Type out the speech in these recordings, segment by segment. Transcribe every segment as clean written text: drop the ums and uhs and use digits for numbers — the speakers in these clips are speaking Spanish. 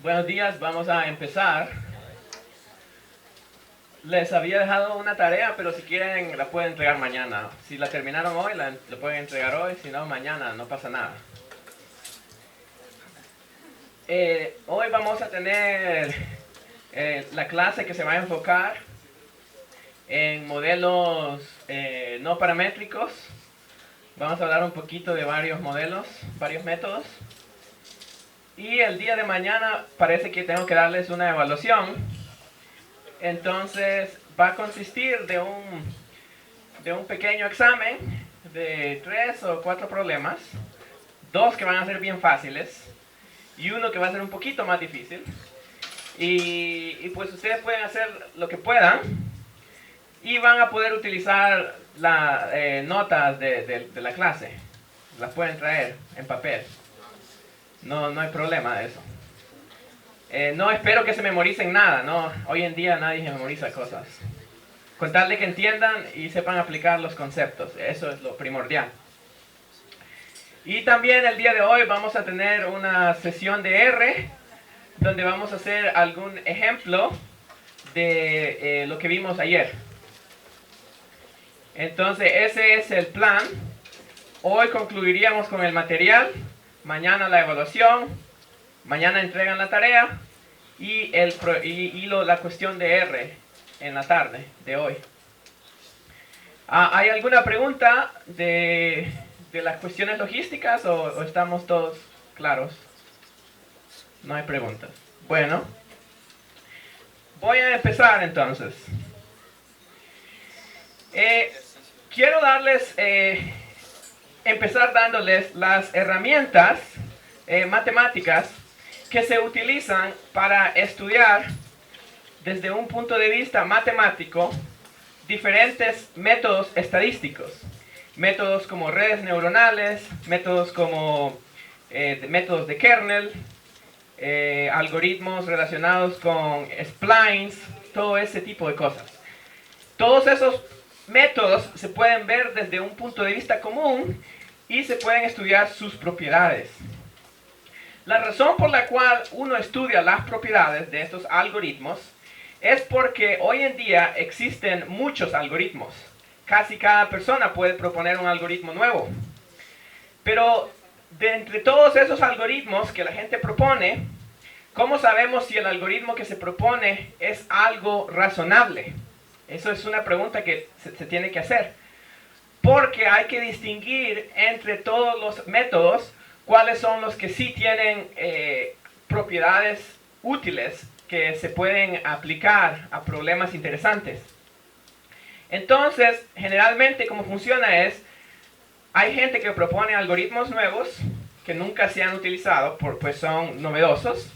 Buenos días, vamos a empezar. Les había dejado una tarea, pero si quieren la pueden entregar mañana. Si la terminaron hoy, la pueden entregar hoy, si no mañana, no pasa nada. Hoy vamos a tener la clase que se va a enfocar en modelos no paramétricos. Vamos a hablar un poquito de varios modelos, varios métodos. Y el día de mañana parece que tengo que darles una evaluación. Entonces va a consistir de un pequeño examen de 3 o 4 problemas. 2 que van a ser bien fáciles y uno que va a ser un poquito más difícil. Y pues ustedes pueden hacer lo que puedan y van a poder utilizar las notas de la clase. Las pueden traer en papel. No hay problema de eso. No espero que se memoricen nada, ¿no? Hoy en día nadie se memoriza cosas. Con tal de que entiendan y sepan aplicar los conceptos, eso es lo primordial. Y también el día de hoy vamos a tener una sesión de R, donde vamos a hacer algún ejemplo de lo que vimos ayer. Entonces ese es el plan. Hoy concluiríamos con el material, mañana la evaluación, mañana entregan la tarea y la cuestión de R en la tarde de hoy. ¿Hay alguna pregunta de las cuestiones logísticas o estamos todos claros? No hay preguntas. Bueno, voy a empezar entonces. Quiero empezar dándoles las herramientas matemáticas que se utilizan para estudiar desde un punto de vista matemático diferentes métodos estadísticos. Métodos como redes neuronales, métodos como métodos de kernel, algoritmos relacionados con splines, todo ese tipo de cosas. Todos esos métodos se pueden ver desde un punto de vista común y se pueden estudiar sus propiedades. La razón por la cual uno estudia las propiedades de estos algoritmos es porque hoy en día existen muchos algoritmos. Casi cada persona puede proponer un algoritmo nuevo. Pero de entre todos esos algoritmos que la gente propone, ¿cómo sabemos si el algoritmo que se propone es algo razonable? Eso es una pregunta que se tiene que hacer. Porque hay que distinguir entre todos los métodos cuáles son los que sí tienen propiedades útiles que se pueden aplicar a problemas interesantes. Entonces, generalmente como funciona es, hay gente que propone algoritmos nuevos que nunca se han utilizado, pues son novedosos,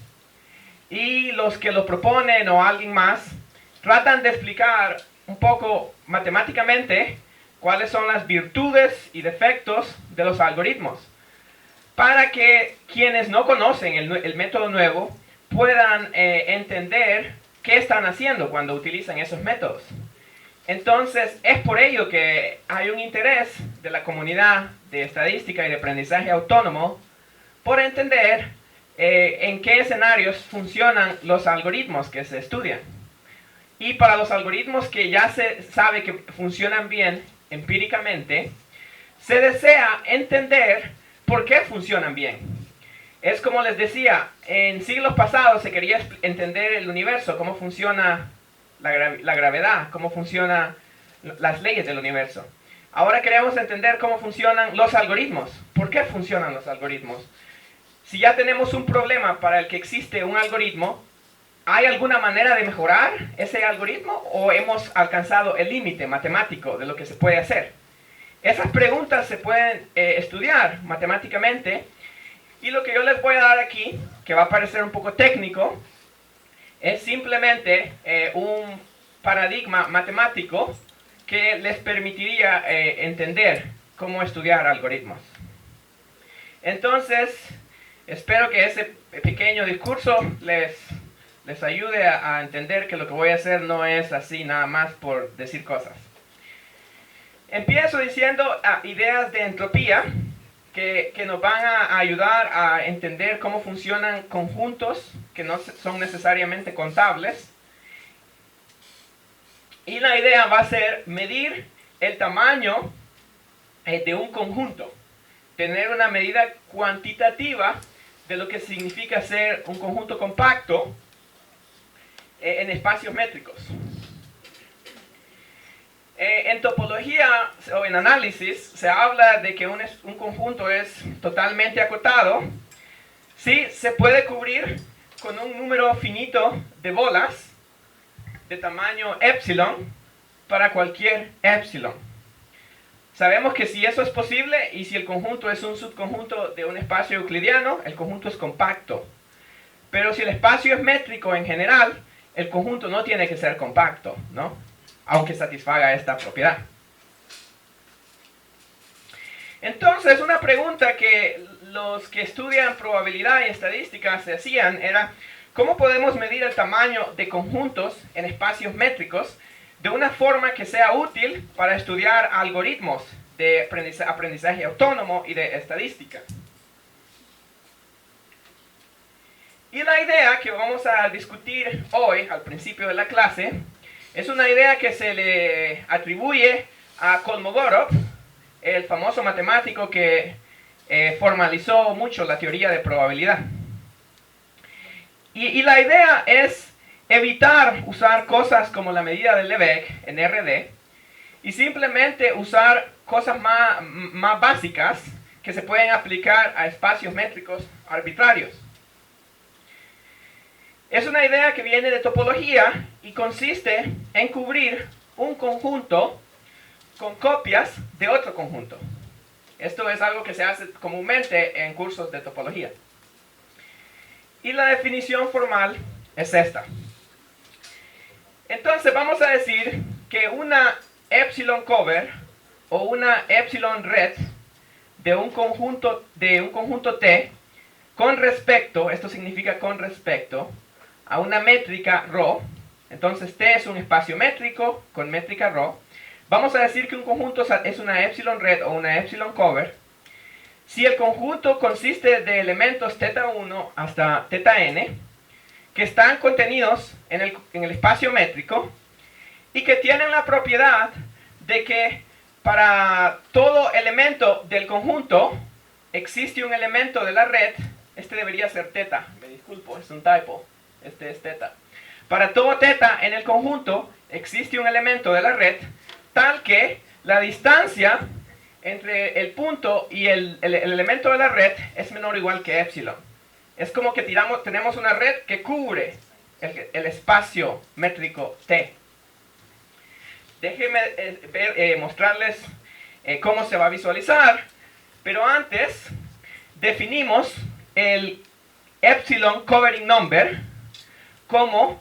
y los que lo proponen o alguien más tratan de explicar un poco matemáticamente cuáles son las virtudes y defectos de los algoritmos, para que quienes no conocen el método nuevo puedan entender qué están haciendo cuando utilizan esos métodos. Entonces, es por ello que hay un interés de la comunidad de estadística y de aprendizaje autónomo por entender en qué escenarios funcionan los algoritmos que se estudian. Y para los algoritmos que ya se sabe que funcionan bien empíricamente, se desea entender por qué funcionan bien. Es como les decía, en siglos pasados se quería entender el universo, cómo funciona la gravedad, cómo funcionan las leyes del universo. Ahora queremos entender cómo funcionan los algoritmos. ¿Por qué funcionan los algoritmos? Si ya tenemos un problema para el que existe un algoritmo, ¿hay alguna manera de mejorar ese algoritmo o hemos alcanzado el límite matemático de lo que se puede hacer? Esas preguntas se pueden estudiar matemáticamente. Y lo que yo les voy a dar aquí, que va a parecer un poco técnico, es simplemente un paradigma matemático que les permitiría entender cómo estudiar algoritmos. Entonces, espero que ese pequeño discurso les ayude a entender que lo que voy a hacer no es así nada más por decir cosas. Empiezo diciendo ideas de entropía. que nos van a ayudar a entender cómo funcionan conjuntos que no son necesariamente contables. Y la idea va a ser medir el tamaño de un conjunto, tener una medida cuantitativa de lo que significa ser un conjunto compacto en espacios métricos. En topología o en análisis se habla de que un conjunto es totalmente acotado si se puede cubrir con un número finito de bolas de tamaño epsilon para cualquier epsilon. Sabemos que si eso es posible y si el conjunto es un subconjunto de un espacio euclidiano, el conjunto es compacto. Pero si el espacio es métrico en general, el conjunto no tiene que ser compacto, ¿no? Aunque satisfaga esta propiedad. Entonces, una pregunta que los que estudian probabilidad y estadística se hacían era: ¿cómo podemos medir el tamaño de conjuntos en espacios métricos de una forma que sea útil para estudiar algoritmos de aprendizaje autónomo y de estadística? Y la idea que vamos a discutir hoy, al principio de la clase, es una idea que se le atribuye a Kolmogorov, el famoso matemático que formalizó mucho la teoría de probabilidad. Y la idea es evitar usar cosas como la medida de Lebesgue en RD y simplemente usar cosas más básicas que se pueden aplicar a espacios métricos arbitrarios. Es una idea que viene de topología y consiste en cubrir un conjunto con copias de otro conjunto. Esto es algo que se hace comúnmente en cursos de topología. Y la definición formal es esta. Entonces vamos a decir que una epsilon cover o una epsilon red de un conjunto T con respecto, esto significa con respecto, a una métrica ρ, entonces T es un espacio métrico con métrica ρ, vamos a decir que un conjunto es una epsilon red o una epsilon cover si el conjunto consiste de elementos θ1 hasta θn que están contenidos en el espacio métrico y que tienen la propiedad de que para todo elemento del conjunto existe un elemento de la red. Este debería ser θ, me disculpo, es un typo, este es θ. Para todo θ en el conjunto existe un elemento de la red tal que la distancia entre el punto y el elemento de la red es menor o igual que epsilon. Es como que tenemos una red que cubre el espacio métrico T. Déjenme mostrarles cómo se va a visualizar, pero antes definimos el epsilon covering number como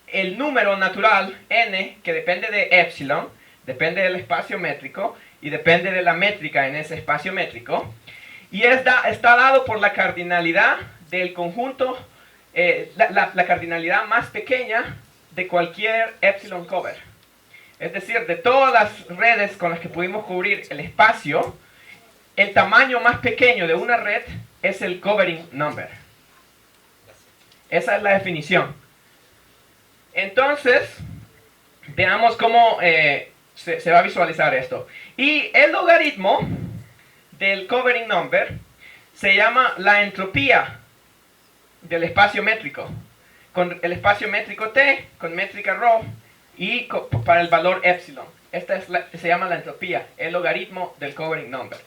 el número natural n que depende de epsilon, depende del espacio métrico y depende de la métrica en ese espacio métrico, y está dado por la cardinalidad del conjunto, la cardinalidad más pequeña de cualquier epsilon cover. Es decir, de todas las redes con las que pudimos cubrir el espacio, el tamaño más pequeño de una red es el covering number. Esa es la definición. Entonces, veamos cómo se va a visualizar esto. Y el logaritmo del covering number se llama la entropía del espacio métrico, con el espacio métrico T, con métrica ρ y para el valor epsilon. Esta se llama la entropía, el logaritmo del covering number.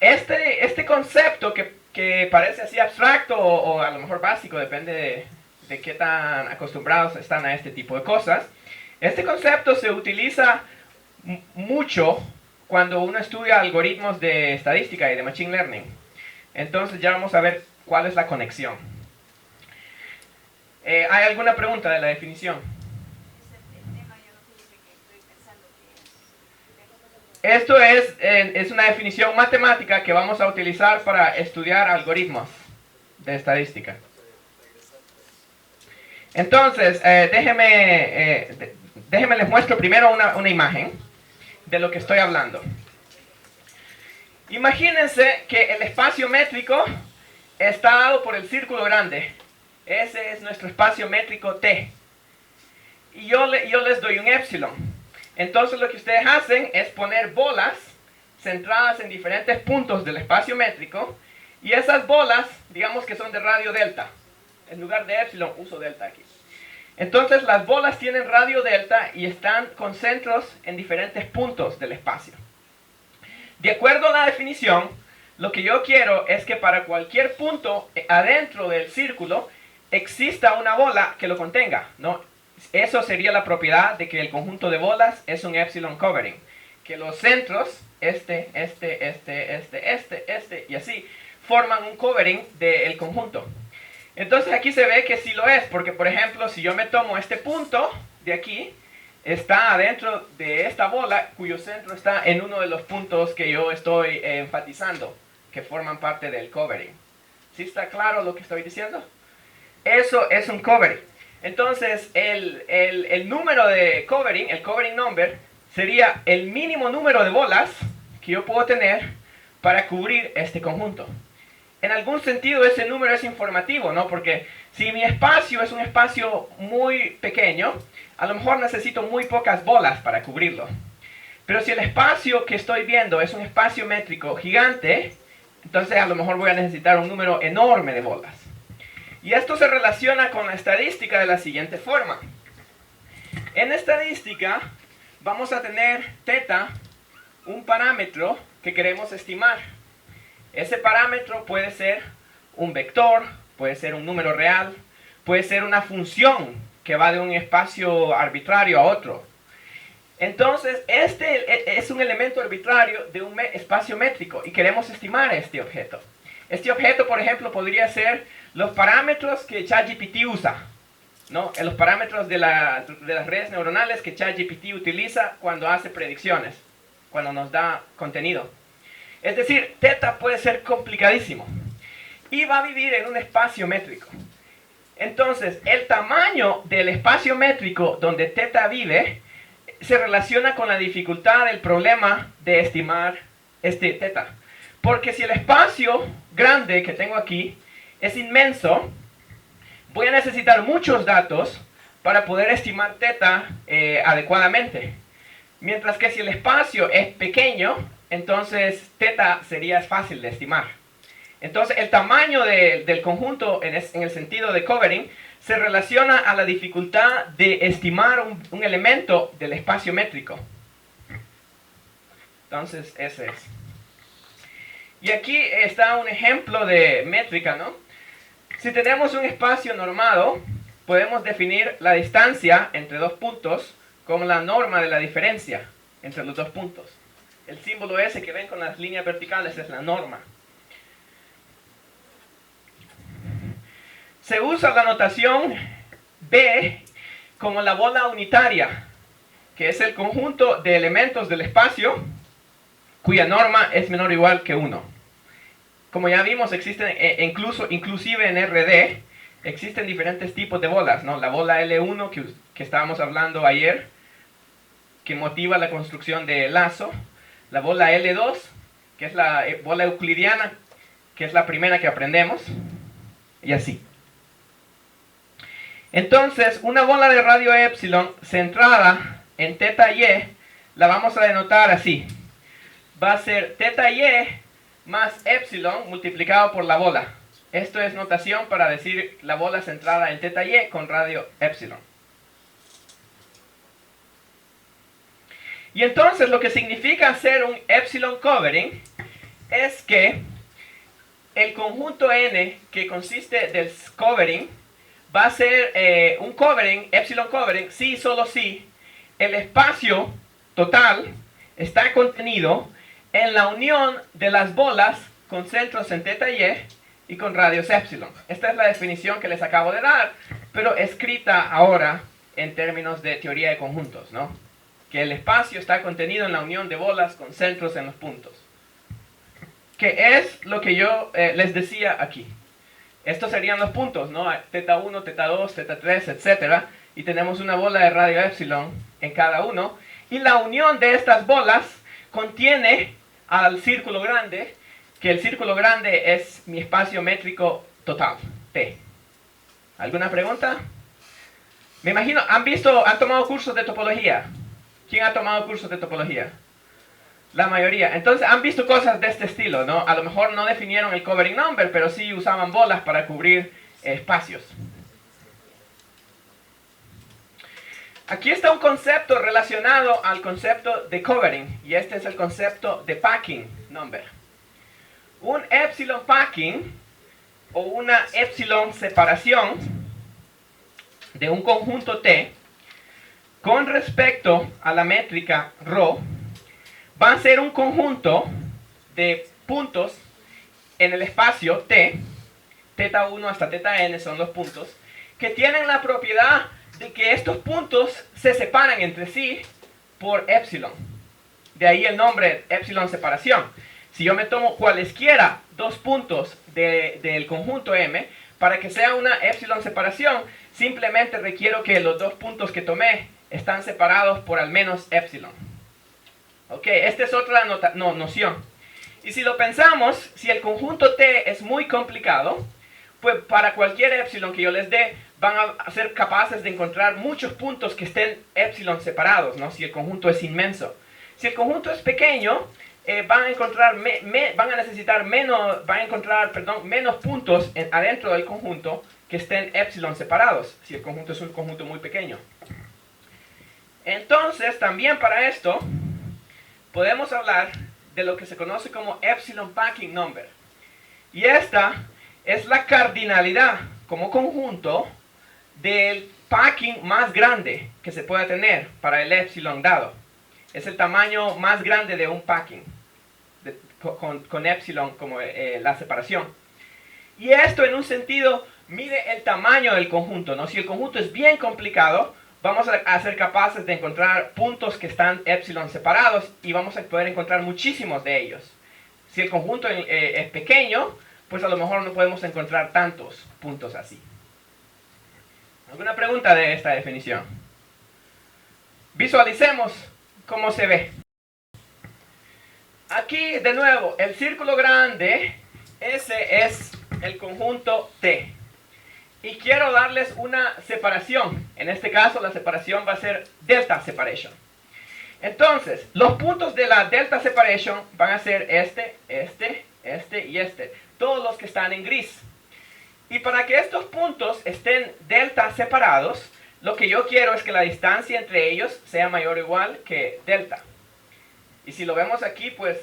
Este concepto que parece así abstracto o a lo mejor básico, depende de qué tan acostumbrados están a este tipo de cosas. Este concepto se utiliza mucho cuando uno estudia algoritmos de estadística y de machine learning. Entonces ya vamos a ver cuál es la conexión. ¿Hay alguna pregunta de la definición? Esto es una definición matemática que vamos a utilizar para estudiar algoritmos de estadística. Entonces, déjenme les muestro primero una imagen de lo que estoy hablando. Imagínense que el espacio métrico está dado por el círculo grande. Ese es nuestro espacio métrico T. Y yo les doy un épsilon. Entonces lo que ustedes hacen es poner bolas centradas en diferentes puntos del espacio métrico. Y esas bolas, digamos que son de radio delta. En lugar de épsilon, uso delta aquí. Entonces las bolas tienen radio delta y están con centros en diferentes puntos del espacio. De acuerdo a la definición, lo que yo quiero es que para cualquier punto adentro del círculo exista una bola que lo contenga, ¿no? Eso sería la propiedad de que el conjunto de bolas es un epsilon covering. Que los centros, este y así, forman un covering del conjunto. Entonces aquí se ve que sí lo es, porque por ejemplo, si yo me tomo este punto de aquí, está adentro de esta bola, cuyo centro está en uno de los puntos que yo estoy enfatizando, que forman parte del covering. ¿Sí está claro lo que estoy diciendo? Eso es un covering. Entonces, el número de covering, el covering number, sería el mínimo número de bolas que yo puedo tener para cubrir este conjunto. En algún sentido ese número es informativo, ¿no? Porque si mi espacio es un espacio muy pequeño, a lo mejor necesito muy pocas bolas para cubrirlo. Pero si el espacio que estoy viendo es un espacio métrico gigante, entonces a lo mejor voy a necesitar un número enorme de bolas. Y esto se relaciona con la estadística de la siguiente forma. En estadística vamos a tener θ, un parámetro que queremos estimar. Ese parámetro puede ser un vector, puede ser un número real, puede ser una función que va de un espacio arbitrario a otro. Entonces, este es un elemento arbitrario de un espacio métrico y queremos estimar este objeto. Este objeto, por ejemplo, podría ser los parámetros que ChatGPT usa, ¿no? Los parámetros de las redes neuronales que ChatGPT utiliza cuando hace predicciones, cuando nos da contenido. Es decir, θ puede ser complicadísimo y va a vivir en un espacio métrico. Entonces, el tamaño del espacio métrico donde θ vive se relaciona con la dificultad del problema de estimar este θ. Porque si el espacio grande que tengo aquí es inmenso, voy a necesitar muchos datos para poder estimar θ adecuadamente. Mientras que si el espacio es pequeño, entonces θ sería fácil de estimar. Entonces el tamaño del conjunto en el sentido de covering se relaciona a la dificultad de estimar un elemento del espacio métrico. Entonces ese es. Y aquí está un ejemplo de métrica, ¿no? Si tenemos un espacio normado, podemos definir la distancia entre dos puntos como la norma de la diferencia entre los dos puntos. El símbolo ese que ven con las líneas verticales es la norma. Se usa la notación B como la bola unitaria, que es el conjunto de elementos del espacio cuya norma es menor o igual que 1. Como ya vimos, existen, inclusive en RD, existen diferentes tipos de bolas, ¿no? La bola L1 que estábamos hablando ayer, que motiva la construcción de lazo. La bola L2, que es la bola euclidiana, que es la primera que aprendemos. Y así. Entonces, una bola de radio epsilon centrada en θy, la vamos a denotar así. Va a ser θy más epsilon multiplicado por la bola. Esto es notación para decir la bola centrada en θy con radio epsilon. Y entonces lo que significa hacer un epsilon covering es que el conjunto n que consiste del covering va a ser un covering, epsilon covering, si y solo si el espacio total está contenido en la unión de las bolas con centros en θy y con radios epsilon. Esta es la definición que les acabo de dar, pero escrita ahora en términos de teoría de conjuntos, ¿no? Que el espacio está contenido en la unión de bolas con centros en los puntos. Que es lo que yo les decía aquí. Estos serían los puntos, ¿no? θ1, θ2, θ3, etc. Y tenemos una bola de radio epsilon en cada uno. Y la unión de estas bolas contiene al círculo grande, que el círculo grande es mi espacio métrico total, T. ¿Alguna pregunta? Me imagino, han tomado cursos de topología? ¿Quién ha tomado cursos de topología? La mayoría. Entonces han visto cosas de este estilo, ¿no? A lo mejor no definieron el covering number, pero sí usaban bolas para cubrir espacios. Aquí está un concepto relacionado al concepto de covering, y este es el concepto de packing number. Un epsilon packing, o una epsilon separación de un conjunto T, con respecto a la métrica ρ, va a ser un conjunto de puntos en el espacio T, θ1 hasta θn son los puntos, que tienen la propiedad de que estos puntos se separan entre sí por epsilon. De ahí el nombre epsilon separación. Si yo me tomo cualesquiera dos puntos del conjunto M, para que sea una epsilon separación, simplemente requiero que los dos puntos que tomé están separados por al menos epsilon. Ok, esta es otra noción. Y si lo pensamos, si el conjunto T es muy complicado, pues para cualquier epsilon que yo les dé, van a ser capaces de encontrar muchos puntos que estén epsilon separados, ¿no? Si el conjunto es inmenso. Si el conjunto es pequeño, van a necesitar menos puntos adentro del conjunto que estén epsilon separados, si el conjunto es un conjunto muy pequeño. Entonces, también para esto, podemos hablar de lo que se conoce como epsilon packing number. Y esta es la cardinalidad como conjunto del packing más grande que se pueda tener para el epsilon dado. Es el tamaño más grande de un packing, con epsilon como la separación. Y esto en un sentido mide el tamaño del conjunto, ¿no? Si el conjunto es bien complicado, vamos a ser capaces de encontrar puntos que están epsilon separados y vamos a poder encontrar muchísimos de ellos. Si el conjunto es pequeño, pues a lo mejor no podemos encontrar tantos puntos así. ¿Alguna pregunta de esta definición? Visualicemos cómo se ve. Aquí, de nuevo, el círculo grande, ese es el conjunto T. Y quiero darles una separación. En este caso, la separación va a ser delta separation. Entonces, los puntos de la delta separation van a ser este y este. Todos los que están en gris. Y para que estos puntos estén delta separados, lo que yo quiero es que la distancia entre ellos sea mayor o igual que delta. Y si lo vemos aquí, pues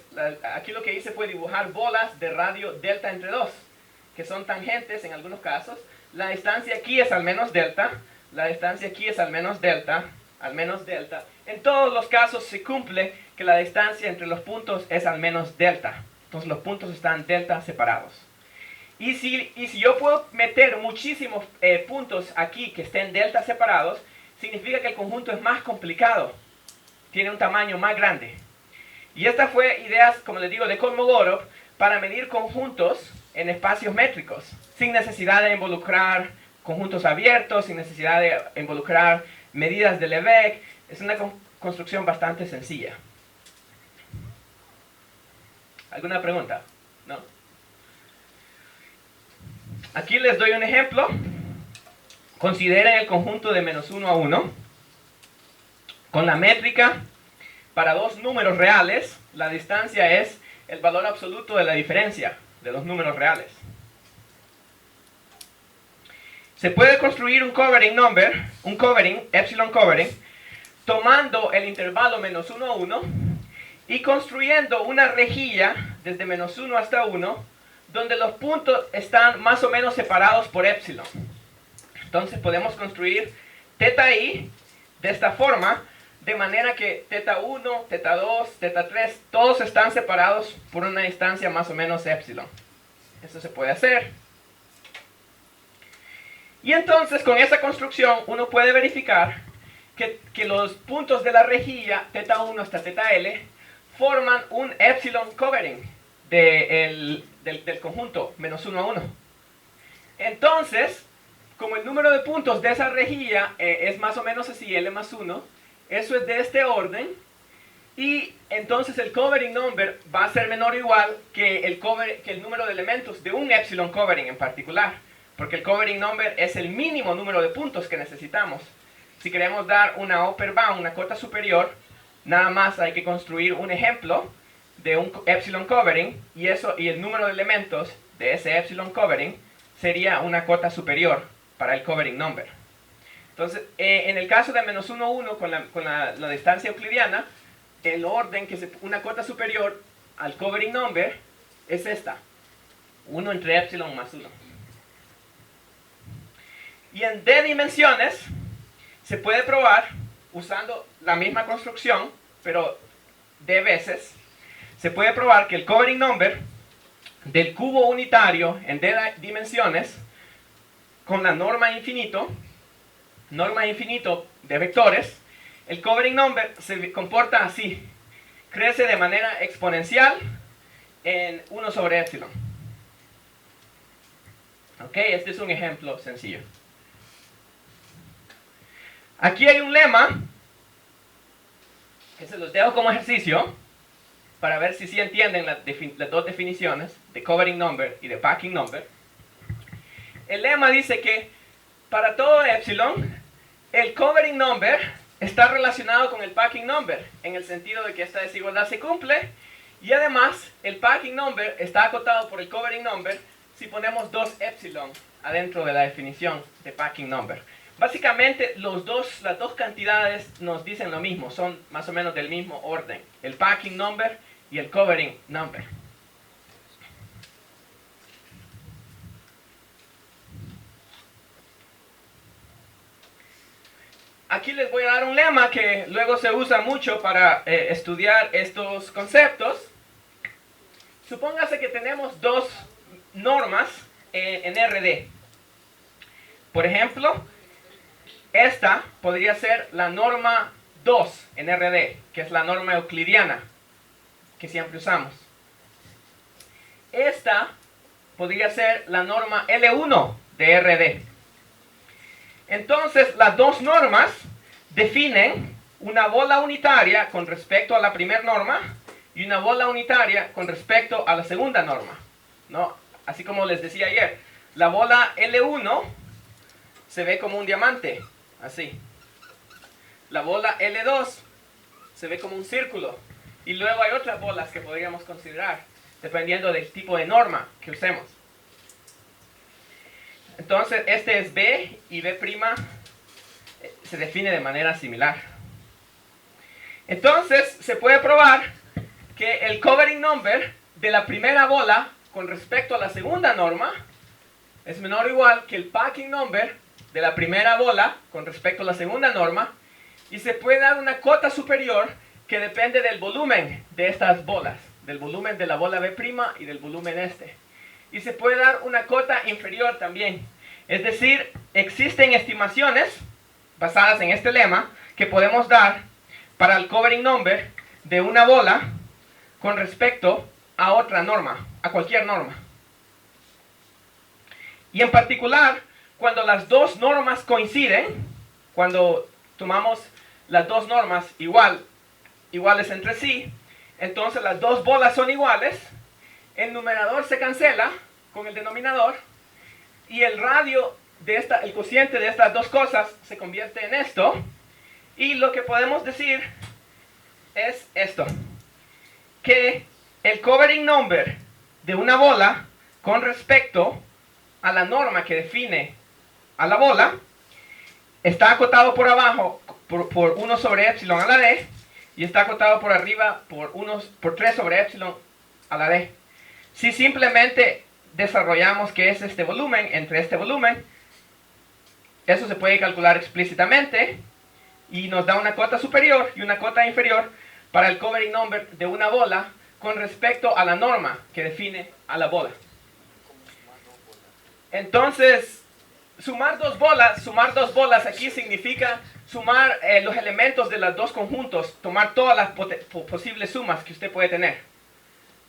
aquí lo que hice fue dibujar bolas de radio delta entre 2, que son tangentes en algunos casos. La distancia aquí es al menos delta, la distancia aquí es al menos delta, al menos delta. En todos los casos se cumple que la distancia entre los puntos es al menos delta. Entonces los puntos están delta separados. Y si yo puedo meter muchísimos puntos aquí que estén delta separados, significa que el conjunto es más complicado. Tiene un tamaño más grande. Y esta fue ideas, como les digo, de Kolmogorov para medir conjuntos en espacios métricos, sin necesidad de involucrar conjuntos abiertos, sin necesidad de involucrar medidas de Lebesgue. Es una construcción bastante sencilla. ¿Alguna pregunta? ¿No? Aquí les doy un ejemplo. Consideren el conjunto de menos 1 a 1. Con la métrica, para dos números reales, la distancia es el valor absoluto de la diferencia de dos números reales. Se puede construir un covering number, epsilon covering, tomando el intervalo menos 1 a 1 y construyendo una rejilla desde menos 1 hasta 1, donde los puntos están más o menos separados por epsilon. Entonces podemos construir θi de esta forma, de manera que θ1, θ2, θ3, todos están separados por una distancia más o menos epsilon. Eso se puede hacer. Y entonces con esa construcción uno puede verificar que los puntos de la rejilla θ1 hasta θl forman un epsilon covering del conjunto menos 1 a 1. Entonces, como el número de puntos de esa rejilla es más o menos así, L más 1, eso es de este orden, Y entonces el covering number va a ser menor o igual que el número de elementos de un epsilon covering en particular, porque el covering number es el mínimo número de puntos que necesitamos. Si queremos dar una upper bound, una cota superior, nada más hay que construir un ejemplo de un epsilon covering y el número de elementos de ese epsilon covering sería una cota superior para el covering number. Entonces, en el caso de menos 1, 1 con la distancia euclidiana, el orden una cota superior al covering number es esta, 1 entre epsilon más 1. Y en d dimensiones se puede probar usando la misma construcción, pero d veces. Se puede probar que el covering number del cubo unitario en d dimensiones con la norma infinito de vectores, el covering number se comporta así, crece de manera exponencial en 1 sobre epsilon. Ok, este es un ejemplo sencillo. Aquí hay un lema que se los dejo como ejercicio para ver si sí entienden las dos definiciones de covering number y de packing number. El lema dice que para todo epsilon, el covering number está relacionado con el packing number, en el sentido de que esta desigualdad se cumple, y además el packing number está acotado por el covering number si ponemos 2 epsilon adentro de la definición de packing number. Básicamente las dos cantidades nos dicen lo mismo, son más o menos del mismo orden, el packing number y el covering number. Aquí les voy a dar un lema que luego se usa mucho para estudiar estos conceptos. Supóngase que tenemos dos normas en RD. Por ejemplo, esta podría ser la norma 2 en RD, que es la norma euclidiana que siempre usamos. Esta podría ser la norma L1 de RD. Entonces, las dos normas definen una bola unitaria con respecto a la primera norma y una bola unitaria con respecto a la segunda norma, ¿no? Así como les decía ayer, la bola L1 se ve como un diamante, así. La bola L2 se ve como un círculo. Y luego hay otras bolas que podríamos considerar, dependiendo del tipo de norma que usemos. Entonces, este es B y B' se define de manera similar. Entonces, se puede probar que el covering number de la primera bola con respecto a la segunda norma es menor o igual que el packing number de la primera bola con respecto a la segunda norma, y se puede dar una cota superior que depende del volumen de estas bolas, del volumen de la bola B' y del volumen este. Y se puede dar una cota inferior también. Es decir, existen estimaciones basadas en este lema que podemos dar para el covering number de una bola con respecto a otra norma, a cualquier norma. Y en particular, cuando las dos normas coinciden, cuando tomamos las dos normas iguales entre sí, entonces las dos bolas son iguales, el numerador se cancela con el denominador y el radio el cociente de estas dos cosas se convierte en esto, y lo que podemos decir es esto, que el covering number de una bola con respecto a la norma que define a la bola está acotado por abajo por 1 sobre epsilon a la d, y está acotado por arriba por 3 sobre epsilon a la d. Si simplemente desarrollamos que es este volumen entre este volumen, eso se puede calcular explícitamente y nos da una cota superior y una cota inferior para el covering number de una bola con respecto a la norma que define a la bola. Entonces, sumar dos bolas aquí significa sumar los elementos de los dos conjuntos, tomar todas las posibles sumas que usted puede tener.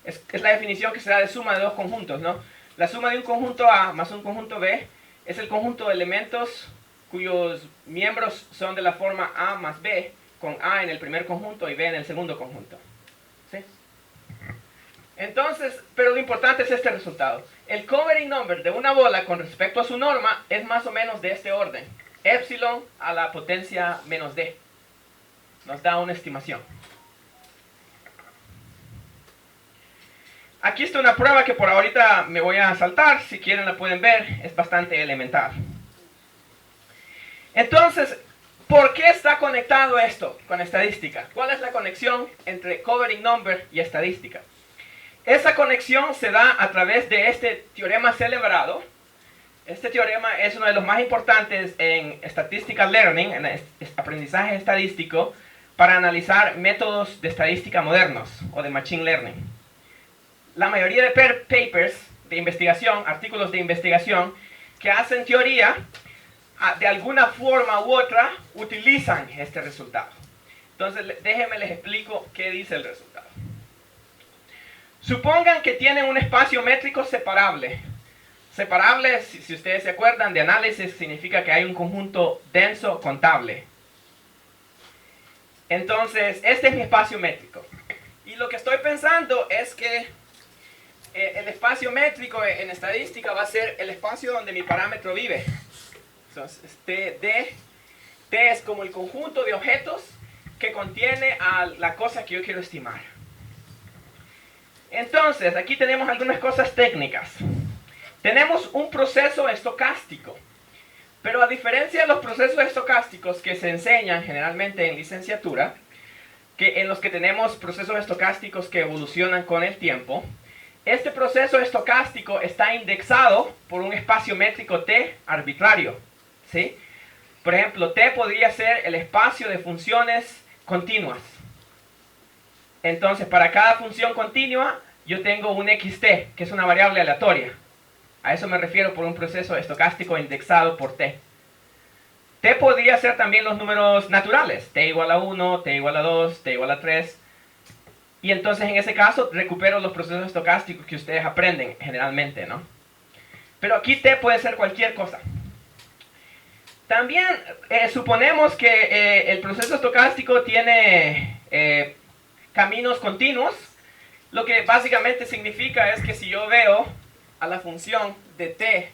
Es la definición que se da de suma de dos conjuntos, ¿no? La suma de un conjunto A más un conjunto B es el conjunto de elementos cuyos miembros son de la forma A más B, con A en el primer conjunto y B en el segundo conjunto. ¿Sí? Entonces, pero lo importante es este resultado. El covering number de una bola con respecto a su norma es más o menos de este orden. Epsilon a la potencia menos D. Nos da una estimación. Aquí está una prueba que por ahorita me voy a saltar. Si quieren la pueden ver. Es bastante elemental. Entonces, ¿por qué está conectado esto con estadística? ¿Cuál es la conexión entre covering number y estadística? Esa conexión se da a través de este teorema celebrado. Este teorema es uno de los más importantes en statistical learning, en aprendizaje estadístico, para analizar métodos de estadística modernos o de machine learning. La mayoría de papers de investigación, artículos de investigación, que hacen teoría, de alguna forma u otra, utilizan este resultado. Entonces, déjenme les explico qué dice el resultado. Supongan que tienen un espacio métrico separable. Separable, si ustedes se acuerdan de análisis, significa que hay un conjunto denso contable. Entonces, este es mi espacio métrico. Y lo que estoy pensando es que el espacio métrico en estadística va a ser el espacio donde mi parámetro vive. Entonces, T es como el conjunto de objetos que contiene a la cosa que yo quiero estimar. Entonces, aquí tenemos algunas cosas técnicas. Tenemos un proceso estocástico. Pero a diferencia de los procesos estocásticos que se enseñan generalmente en licenciatura, en los que tenemos procesos estocásticos que evolucionan con el tiempo, este proceso estocástico está indexado por un espacio métrico T arbitrario. ¿Sí? Por ejemplo, T podría ser el espacio de funciones continuas. Entonces, para cada función continua, yo tengo un xt, que es una variable aleatoria. A eso me refiero por un proceso estocástico indexado por T. T podría ser también los números naturales. T igual a 1, T igual a 2, T igual a 3. Y entonces, en ese caso, recupero los procesos estocásticos que ustedes aprenden generalmente, ¿no? Pero aquí T puede ser cualquier cosa. También suponemos que el proceso estocástico tiene caminos continuos, lo que básicamente significa es que si yo veo a la función de t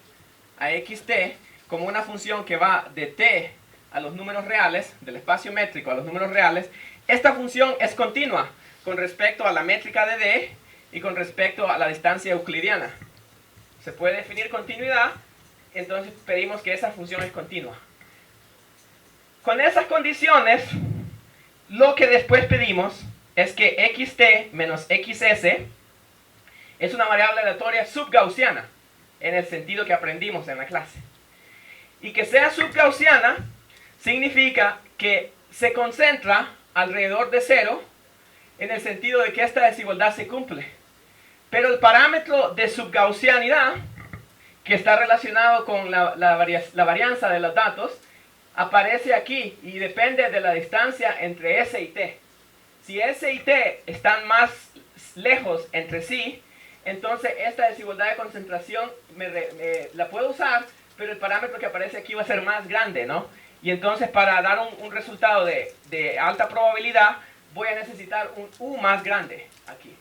a xt como una función que va de t a los números reales, del espacio métrico a los números reales, esta función es continua con respecto a la métrica de d y con respecto a la distancia euclidiana. Se puede definir continuidad, entonces pedimos que esa función es continua. Con esas condiciones, lo que después pedimos es que xt menos xs es una variable aleatoria subgaussiana, en el sentido que aprendimos en la clase. Y que sea subgaussiana significa que se concentra alrededor de 0, en el sentido de que esta desigualdad se cumple. Pero el parámetro de subgaussianidad, que está relacionado con la varianza de los datos, aparece aquí y depende de la distancia entre S y T. Si S y T están más lejos entre sí, entonces esta desigualdad de concentración la puedo usar, pero el parámetro que aparece aquí va a ser más grande, ¿no? Y entonces para dar un resultado de alta probabilidad, voy a necesitar un U más grande aquí.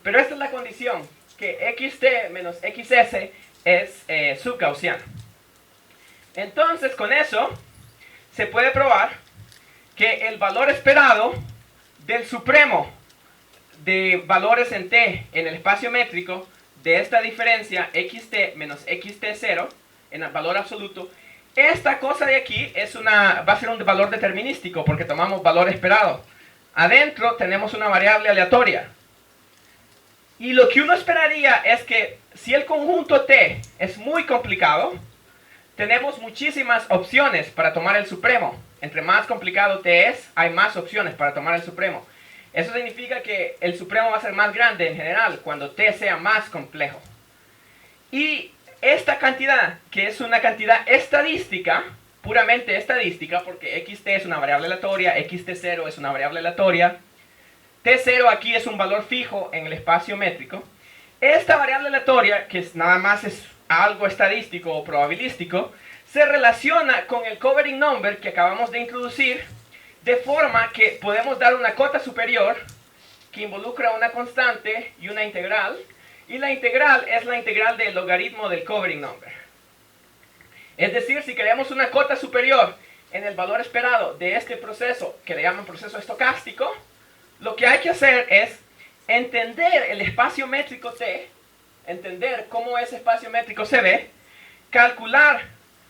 Pero esta es la condición, que xt menos xs es subgaussiana. Entonces con eso se puede probar que el valor esperado del supremo de valores en t en el espacio métrico de esta diferencia xt menos xt0 en el valor absoluto, esta cosa de aquí va a ser un valor determinístico porque tomamos valor esperado. Adentro tenemos una variable aleatoria. Y lo que uno esperaría es que si el conjunto T es muy complicado, tenemos muchísimas opciones para tomar el supremo. Entre más complicado T es, hay más opciones para tomar el supremo. Eso significa que el supremo va a ser más grande en general cuando T sea más complejo. Y esta cantidad, que es una cantidad estadística, puramente estadística, porque xt es una variable aleatoria, xt0 es una variable aleatoria, t0 aquí es un valor fijo en el espacio métrico. Esta variable aleatoria, que nada más es algo estadístico o probabilístico, se relaciona con el covering number que acabamos de introducir de forma que podemos dar una cota superior que involucra una constante y una integral, y la integral es la integral del logaritmo del covering number. Es decir, si queremos una cota superior en el valor esperado de este proceso, que le llaman proceso estocástico, lo que hay que hacer es entender el espacio métrico T, entender cómo ese espacio métrico se ve, calcular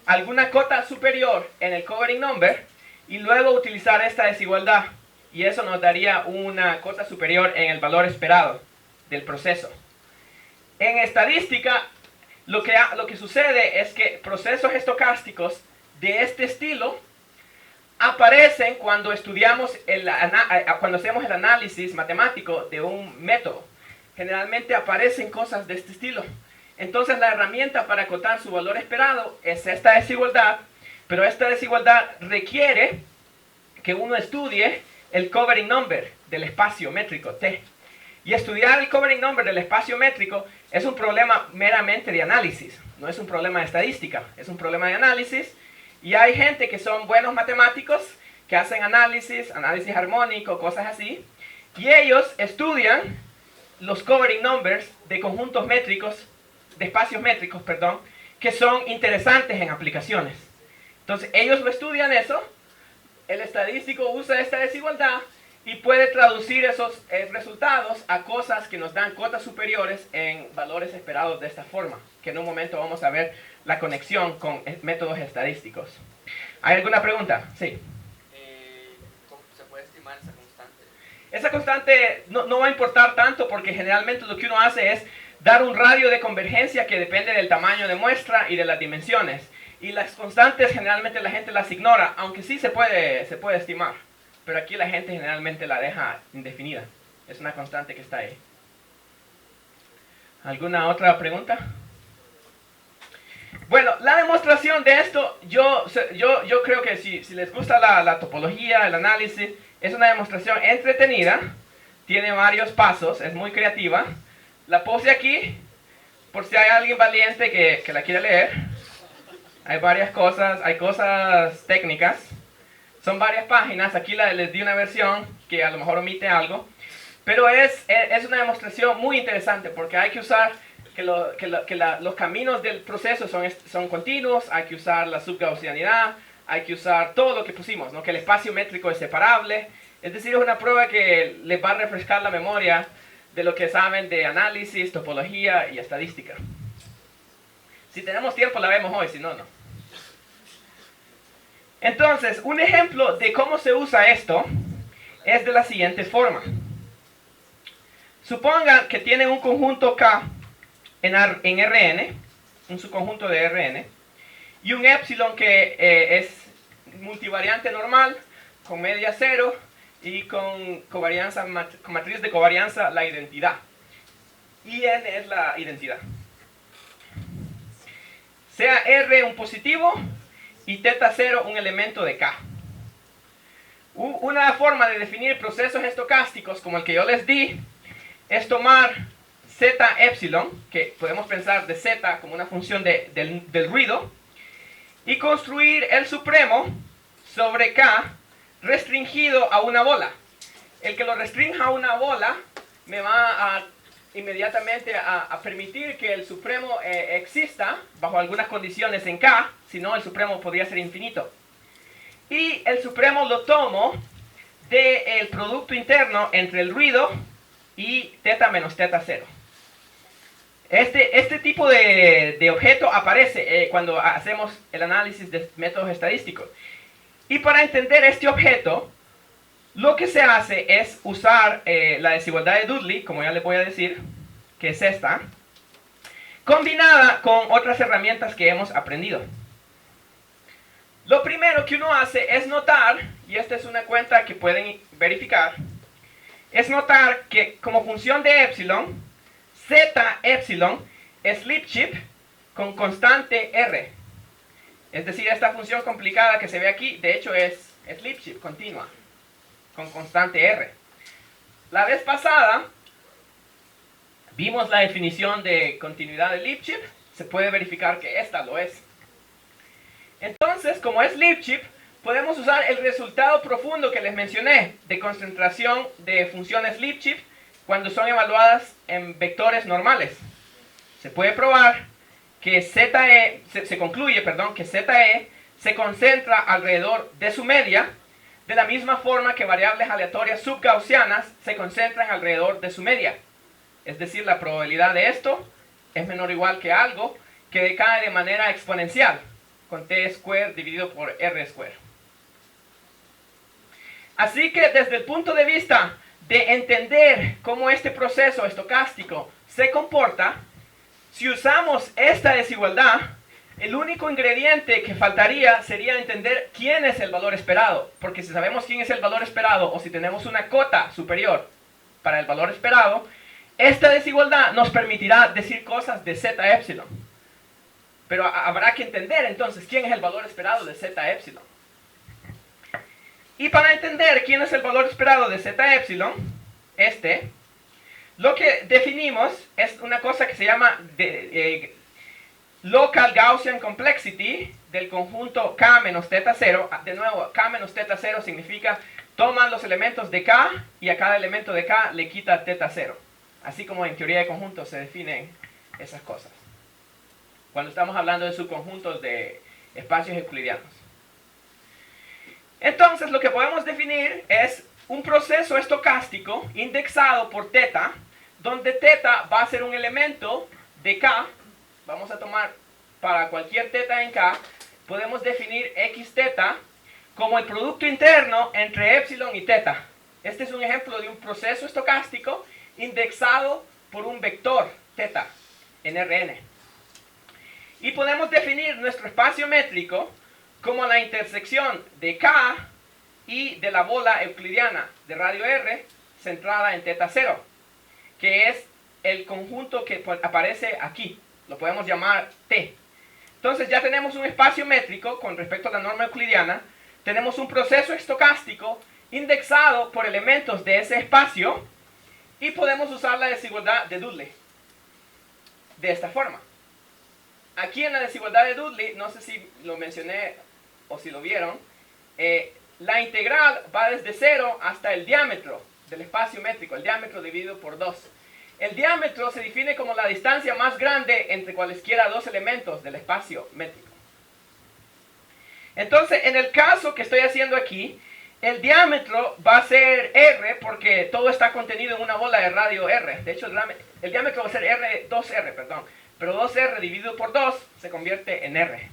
alguna cota superior en el covering number y luego utilizar esta desigualdad. Y eso nos daría una cota superior en el valor esperado del proceso. En estadística, lo que sucede es que procesos estocásticos de este estilo aparecen cuando cuando hacemos el análisis matemático de un método. Generalmente aparecen cosas de este estilo. Entonces la herramienta para acotar su valor esperado es esta desigualdad, pero esta desigualdad requiere que uno estudie el covering number del espacio métrico T. Y estudiar el covering number del espacio métrico es un problema meramente de análisis, no es un problema de estadística, es un problema de análisis. Y hay gente que son buenos matemáticos, que hacen análisis armónico, cosas así, y ellos estudian los covering numbers de conjuntos métricos, de espacios métricos, perdón, que son interesantes en aplicaciones. Entonces ellos lo estudian eso, el estadístico usa esta desigualdad y puede traducir esos resultados a cosas que nos dan cotas superiores en valores esperados de esta forma, que en un momento vamos a ver la conexión con métodos estadísticos. ¿Hay alguna pregunta? Sí. ¿Cómo se puede estimar esa constante? Esa constante no va a importar tanto porque generalmente lo que uno hace es dar un radio de convergencia que depende del tamaño de muestra y de las dimensiones. Y las constantes generalmente la gente las ignora, aunque sí se puede estimar. Pero aquí la gente generalmente la deja indefinida. Es una constante que está ahí. ¿Alguna otra pregunta? Bueno, la demostración de esto, yo creo que si les gusta la topología, el análisis, es una demostración entretenida, tiene varios pasos, es muy creativa. La puse aquí, por si hay alguien valiente que la quiera leer. Hay varias cosas, hay cosas técnicas. Son varias páginas, aquí les di una versión que a lo mejor omite algo. Pero es una demostración muy interesante porque hay que usar los caminos del proceso son continuos, hay que usar la subgaussianidad, hay que usar todo lo que pusimos, ¿no? Que el espacio métrico es separable. Es decir, es una prueba que les va a refrescar la memoria de lo que saben de análisis, topología y estadística. Si tenemos tiempo la vemos hoy, si no, no. Entonces, un ejemplo de cómo se usa esto es de la siguiente forma. Supongan que tienen un conjunto K en Rn, un subconjunto de Rn, y un epsilon que es multivariante normal, con media cero, y con matriz de covarianza la identidad. Y n es la identidad. Sea R un positivo y θ 0 un elemento de K. Una forma de definir procesos estocásticos como el que yo les di es tomar z epsilon, que podemos pensar de z como una función del ruido, y construir el supremo sobre K restringido a una bola. El que lo restrinja a una bola me va inmediatamente a permitir que el supremo exista bajo algunas condiciones en K, si no el supremo podría ser infinito. Y el supremo lo tomo del producto interno entre el ruido y θ menos θ 0. Este tipo de objeto aparece cuando hacemos el análisis de métodos estadísticos. Y para entender este objeto, lo que se hace es usar la desigualdad de Dudley, como ya les voy a decir, que es esta, combinada con otras herramientas que hemos aprendido. Lo primero que uno hace es notar, y esta es una cuenta que pueden verificar, es notar que como función de epsilon, z epsilon es Lipschitz con constante r. Es decir, esta función complicada que se ve aquí, de hecho es Lipschitz continua, con constante r. La vez pasada vimos la definición de continuidad de Lipschitz, se puede verificar que esta lo es. Entonces, como es Lipschitz, podemos usar el resultado profundo que les mencioné de concentración de funciones Lipschitz cuando son evaluadas en vectores normales. Se puede probar que se concluye que ZE se concentra alrededor de su media, de la misma forma que variables aleatorias subgaussianas se concentran alrededor de su media. Es decir, la probabilidad de esto es menor o igual que algo que decae de manera exponencial, con t² dividido por r². Así que desde el punto de vista de entender cómo este proceso estocástico se comporta, si usamos esta desigualdad, el único ingrediente que faltaría sería entender quién es el valor esperado. Porque si sabemos quién es el valor esperado, o si tenemos una cota superior para el valor esperado, esta desigualdad nos permitirá decir cosas de z epsilon. Pero habrá que entender entonces quién es el valor esperado de z epsilon. Y para entender quién es el valor esperado de z epsilon, lo que definimos es una cosa que se llama local Gaussian complexity del conjunto K menos θ 0. De nuevo, K menos θ 0 significa toman los elementos de K y a cada elemento de K le quita θ 0. Así como en teoría de conjuntos se definen esas cosas, cuando estamos hablando de subconjuntos de espacios euclidianos. Entonces lo que podemos definir es un proceso estocástico indexado por θ, donde θ va a ser un elemento de K. Vamos a tomar para cualquier θ en K, podemos definir xθ como el producto interno entre epsilon y θ. Este es un ejemplo de un proceso estocástico indexado por un vector θ en Rn. Y podemos definir nuestro espacio métrico como la intersección de K y de la bola euclidiana de radio R centrada en θ 0, que es el conjunto que aparece aquí. Lo podemos llamar T. Entonces ya tenemos un espacio métrico con respecto a la norma euclidiana. Tenemos un proceso estocástico indexado por elementos de ese espacio y podemos usar la desigualdad de Dudley de esta forma. Aquí en la desigualdad de Dudley, no sé si lo mencioné o si lo vieron, la integral va desde 0 hasta el diámetro del espacio métrico, el diámetro dividido por 2. El diámetro se define como la distancia más grande entre cualesquiera dos elementos del espacio métrico. Entonces, en el caso que estoy haciendo aquí, el diámetro va a ser R porque todo está contenido en una bola de radio R. De hecho, el diámetro va a ser R2R, perdón. Pero 2R dividido por 2 se convierte en R.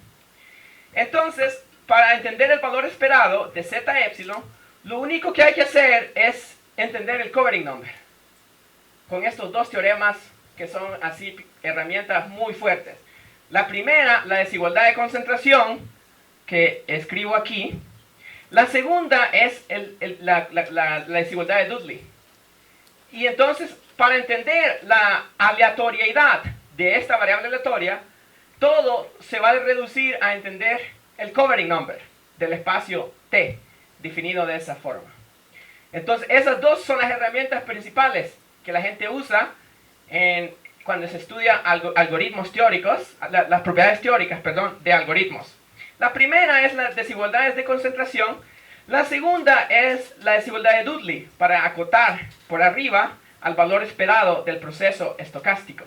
Entonces, para entender el valor esperado de z epsilon, lo único que hay que hacer es entender el covering number. Con estos dos teoremas que son así herramientas muy fuertes. La primera, la desigualdad de concentración, que escribo aquí. La segunda es la desigualdad de Dudley. Y entonces, para entender la aleatoriedad de esta variable aleatoria, todo se va a reducir a entender el covering number del espacio T, definido de esa forma. Entonces, esas dos son las herramientas principales que la gente usa cuando se estudia algoritmos teóricos, las propiedades teóricas, de algoritmos. La primera es las desigualdades de concentración. La segunda es la desigualdad de Dudley, para acotar por arriba al valor esperado del proceso estocástico.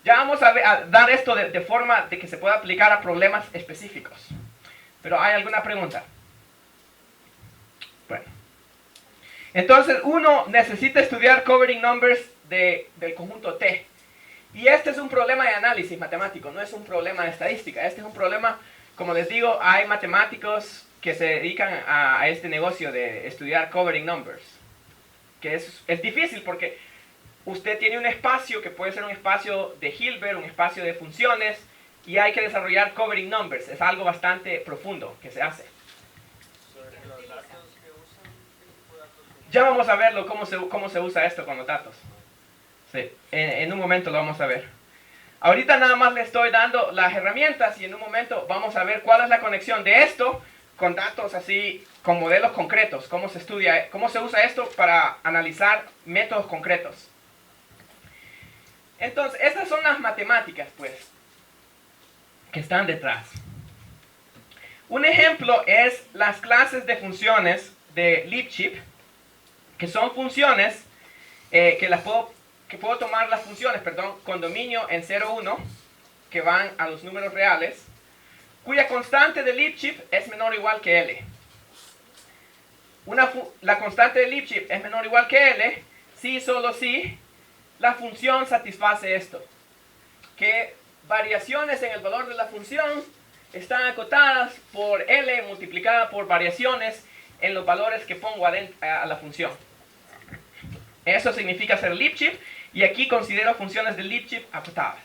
Ya vamos a dar esto de forma de que se pueda aplicar a problemas específicos. Pero ¿hay alguna pregunta? Bueno. Entonces uno necesita estudiar covering numbers del conjunto T. Y este es un problema de análisis matemático, no es un problema de estadística. Este es un problema, como les digo, hay matemáticos que se dedican a este negocio de estudiar covering numbers. Que es difícil porque usted tiene un espacio que puede ser un espacio de Hilbert, un espacio de funciones, y hay que desarrollar covering numbers. Es algo bastante profundo que se hace. Ya vamos a verlo, cómo se usa esto con los datos. Sí, en un momento lo vamos a ver. Ahorita nada más le estoy dando las herramientas y en un momento vamos a ver cuál es la conexión de esto con datos así, con modelos concretos. Cómo se estudia, cómo se usa esto para analizar métodos concretos. Entonces, estas son las matemáticas, pues, que están detrás. Un ejemplo es las clases de funciones de Lipschitz, que son funciones que puedo tomar las funciones, con dominio en 0, 1, que van a los números reales, cuya constante de Lipschitz es menor o igual que L. La constante de Lipschitz es menor o igual que L si y solo si la función satisface esto, que variaciones en el valor de la función están acotadas por L multiplicada por variaciones en los valores que pongo a la función. Eso significa ser Lipschitz, y aquí considero funciones de Lipschitz acotadas.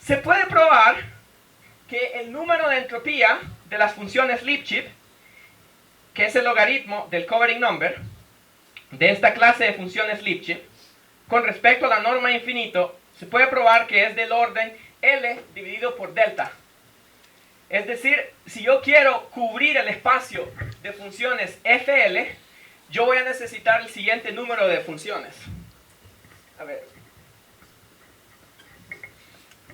Se puede probar que el número de entropía de las funciones Lipschitz, que es el logaritmo del covering number, de esta clase de funciones Lipschitz, con respecto a la norma infinito, se puede probar que es del orden L dividido por delta. Es decir, si yo quiero cubrir el espacio de funciones FL, yo voy a necesitar el siguiente número de funciones. A ver.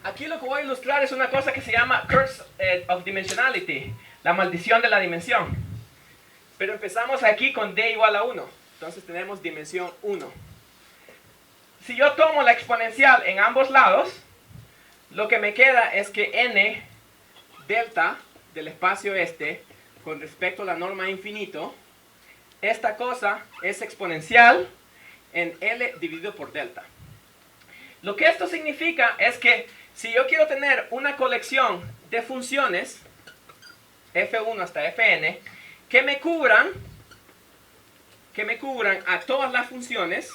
Aquí lo que voy a ilustrar es una cosa que se llama Curse of Dimensionality, la maldición de la dimensión. Pero empezamos aquí con D igual a 1. Entonces tenemos dimensión 1. Si yo tomo la exponencial en ambos lados, lo que me queda es que n delta del espacio con respecto a la norma infinito, esta cosa es exponencial en L dividido por delta. Lo que esto significa es que si yo quiero tener una colección de funciones, f1 hasta fn, que me cubran a todas las funciones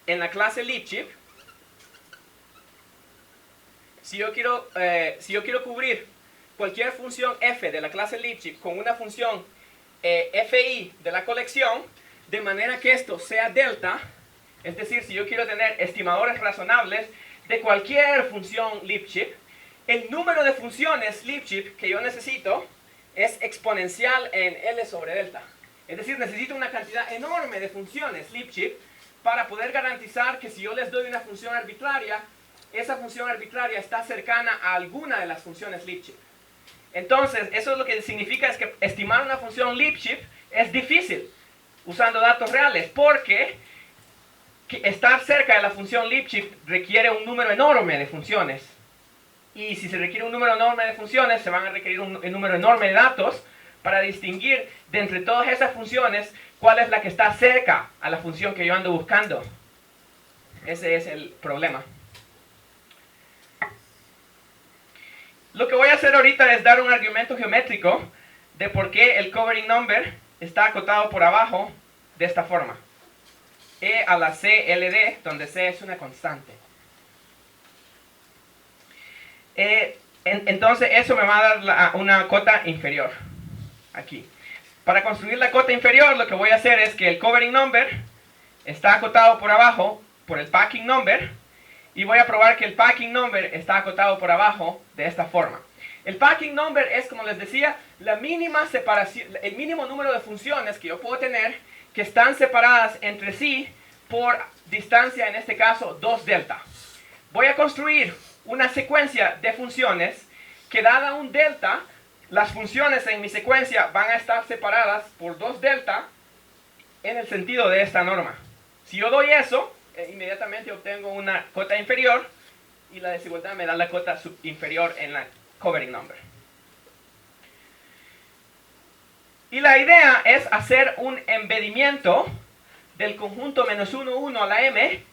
en la clase Lipschitz, si yo quiero cubrir cualquier función f de la clase Lipschitz con una función fi de la colección, de manera que esto sea delta, es decir, si yo quiero tener estimadores razonables de cualquier función Lipschitz, el número de funciones Lipschitz que yo necesito es exponencial en L sobre delta. Es decir, necesito una cantidad enorme de funciones Lipschitz para poder garantizar que si yo les doy una función arbitraria, esa función arbitraria está cercana a alguna de las funciones Lipschitz. Entonces, eso es lo que significa es que estimar una función Lipschitz es difícil usando datos reales, porque estar cerca de la función Lipschitz requiere un número enorme de funciones. Y si se requiere un número enorme de funciones, se van a requerir un número enorme de datos para distinguir de entre todas esas funciones cuál es la que está cerca a la función que yo ando buscando. Ese es el problema. Lo que voy a hacer ahorita es dar un argumento geométrico de por qué el covering number está acotado por abajo de esta forma. E a la c LD, donde c es una constante. Entonces eso me va a dar una cota inferior. Aquí. Para construir la cota inferior, lo que voy a hacer es que el covering number está acotado por abajo por el packing number, y voy a probar que el packing number está acotado por abajo de esta forma. El packing number es, como les decía, la mínima separación, el mínimo número de funciones que yo puedo tener que están separadas entre sí por distancia, en este caso 2 delta. Voy a construir una secuencia de funciones que, dada un delta, las funciones en mi secuencia van a estar separadas por 2 delta en el sentido de esta norma. Si yo doy eso, inmediatamente obtengo una cota inferior, y la desigualdad me da la cota inferior en la covering number. Y la idea es hacer un embedimiento del conjunto -1, 1 a la m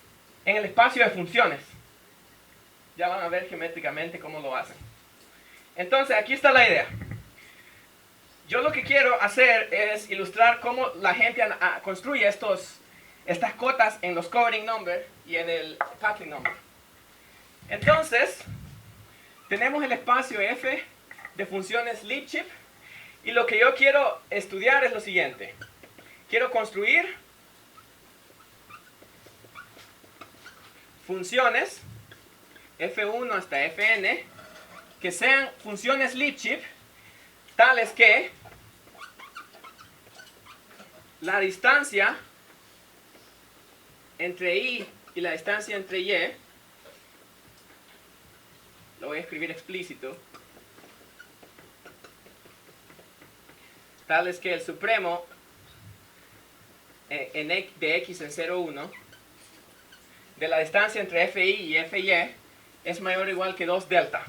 en el espacio de funciones. Ya van a ver geométricamente cómo lo hacen. Entonces, aquí está la idea. Yo lo que quiero hacer es ilustrar cómo la gente construye estas cotas en los covering number y en el packing number. Entonces, tenemos el espacio f de funciones Lipschitz, y lo que yo quiero estudiar es lo siguiente. Quiero construir funciones f1 hasta fn que sean funciones Lipschitz tales que la distancia entre i y la distancia entre y, lo voy a escribir explícito, tal es que el supremo de x en 0, 1 de la distancia entre fi y fi es mayor o igual que 2 delta.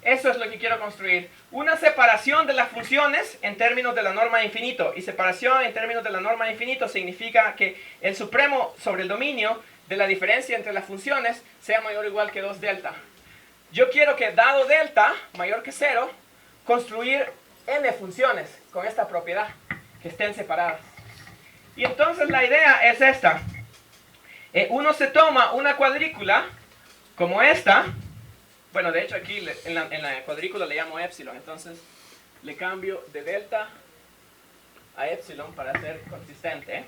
Eso es lo que quiero construir. Una separación de las funciones en términos de la norma de infinito. Y separación en términos de la norma de infinito significa que el supremo sobre el dominio de la diferencia entre las funciones sea mayor o igual que 2 delta. Yo quiero que dado delta mayor que 0, construir n funciones con esta propiedad, que estén separadas. Y entonces la idea es esta. Uno se toma una cuadrícula como esta. Bueno, de hecho aquí en la cuadrícula le llamo epsilon, entonces le cambio de delta a epsilon para ser consistente.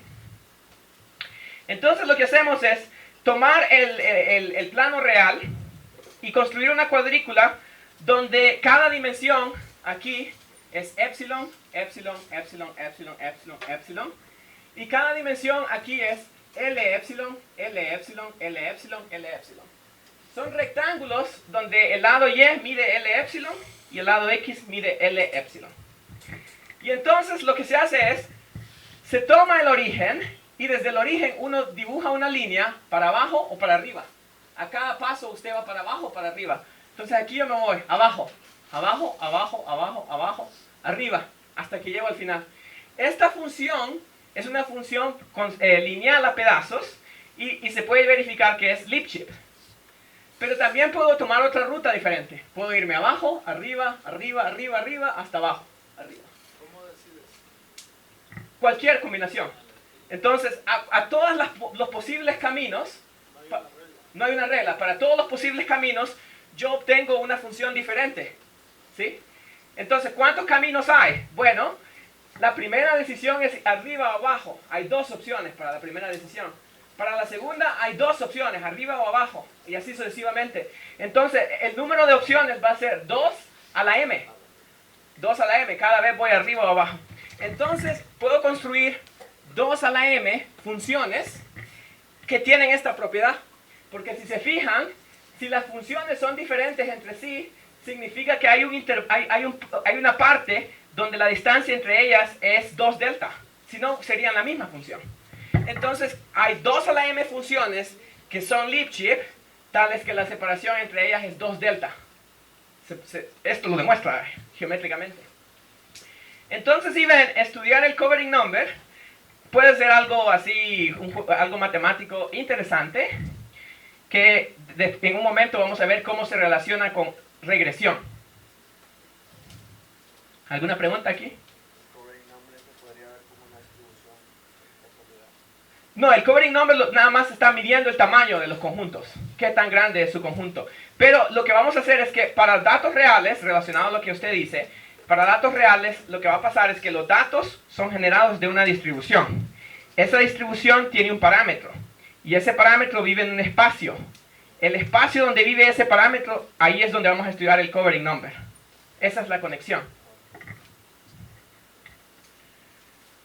Entonces lo que hacemos es tomar el plano real y construir una cuadrícula donde cada dimensión aquí es epsilon, epsilon, epsilon, epsilon, epsilon, epsilon. Y cada dimensión aquí es L epsilon, L epsilon, L epsilon, L epsilon. Son rectángulos donde el lado Y mide L epsilon y el lado X mide L epsilon. Y entonces lo que se hace es, se toma el origen y desde el origen uno dibuja una línea para abajo o para arriba. A cada paso usted va para abajo o para arriba. Entonces aquí yo me voy abajo, abajo, abajo, abajo, abajo, arriba, hasta que llego al final. Esta función es una función lineal a pedazos y se puede verificar que es Lipschitz. Pero también puedo tomar otra ruta diferente. Puedo irme abajo, arriba, arriba, arriba, arriba, hasta abajo, arriba. ¿Cómo decides? Cualquier combinación. Entonces, a todos los posibles caminos, no hay una regla. Para todos los posibles caminos, yo obtengo una función diferente. ¿Sí? Entonces, ¿cuántos caminos hay? Bueno, la primera decisión es arriba o abajo. Hay dos opciones para la primera decisión. Para la segunda hay dos opciones, arriba o abajo, y así sucesivamente. Entonces, el número de opciones va a ser 2 a la m. 2 a la m, cada vez voy arriba o abajo. Entonces, puedo construir 2 a la m funciones que tienen esta propiedad. Porque si se fijan, si las funciones son diferentes entre sí, significa que hay una parte donde la distancia entre ellas es 2 delta. Si no, serían la misma función. Entonces, hay 2 a la m funciones que son Lipschitz, tales que la separación entre ellas es 2 delta. Esto lo demuestra geométricamente. Entonces, si ven, estudiar el covering number puede ser algo así, algo matemático interesante, que en un momento vamos a ver cómo se relaciona con regresión. ¿Alguna pregunta aquí? No, el covering number nada más está midiendo el tamaño de los conjuntos. Qué tan grande es su conjunto. Pero lo que vamos a hacer es que para datos reales, relacionado a lo que usted dice, para datos reales lo que va a pasar es que los datos son generados de una distribución. Esa distribución tiene un parámetro. Y ese parámetro vive en un espacio. El espacio donde vive ese parámetro, ahí es donde vamos a estudiar el covering number. Esa es la conexión.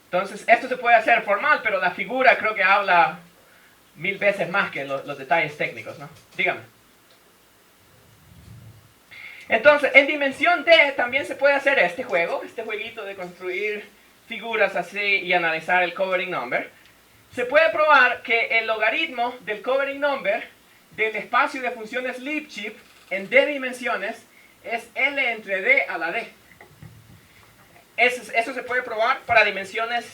Entonces, esto se puede hacer formal, pero la figura creo que habla 1000 veces más que los detalles técnicos, ¿no? Dígame. Entonces, en dimensión D también se puede hacer este jueguito de construir figuras así y analizar el covering number. Se puede probar que el logaritmo del covering number del espacio de funciones Lipschitz en D dimensiones es L entre D a la D. Eso se puede probar para dimensiones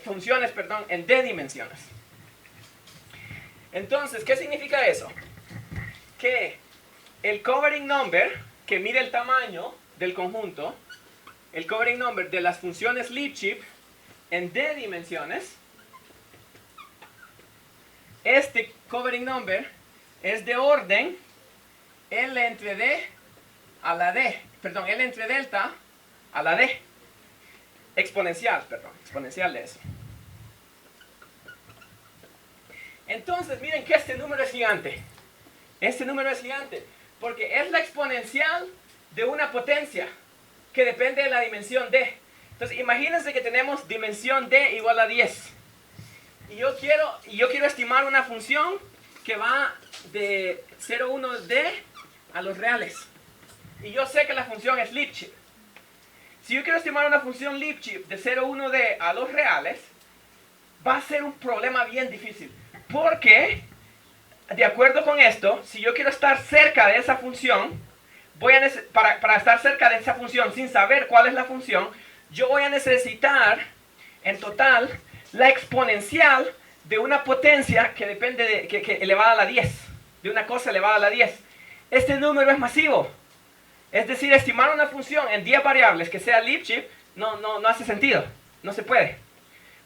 funciones en D dimensiones. Entonces, ¿qué significa eso? Que el covering number, que mide el tamaño del conjunto, el covering number de las funciones Lipschitz en D dimensiones, este covering number es de orden L entre D a la D, L entre delta a la D. Exponencial de eso. Entonces, miren que este número es gigante. Este número es gigante porque es la exponencial de una potencia que depende de la dimensión D. Entonces, imagínense que tenemos dimensión D igual a 10. Y yo quiero estimar una función que va de 0,1D a los reales. Y yo sé que la función es Lipschitz. Si yo quiero estimar una función Lipschitz de 0,1D a los reales, va a ser un problema bien difícil. Porque, de acuerdo con esto, si yo quiero estar cerca de esa función, para estar cerca de esa función sin saber cuál es la función, yo voy a necesitar, en total, la exponencial de una potencia que depende de, que elevada a la 10, de una cosa elevada a la 10. Este número es masivo. Es decir, estimar una función en 10 variables que sea Lipschitz no hace sentido. No se puede.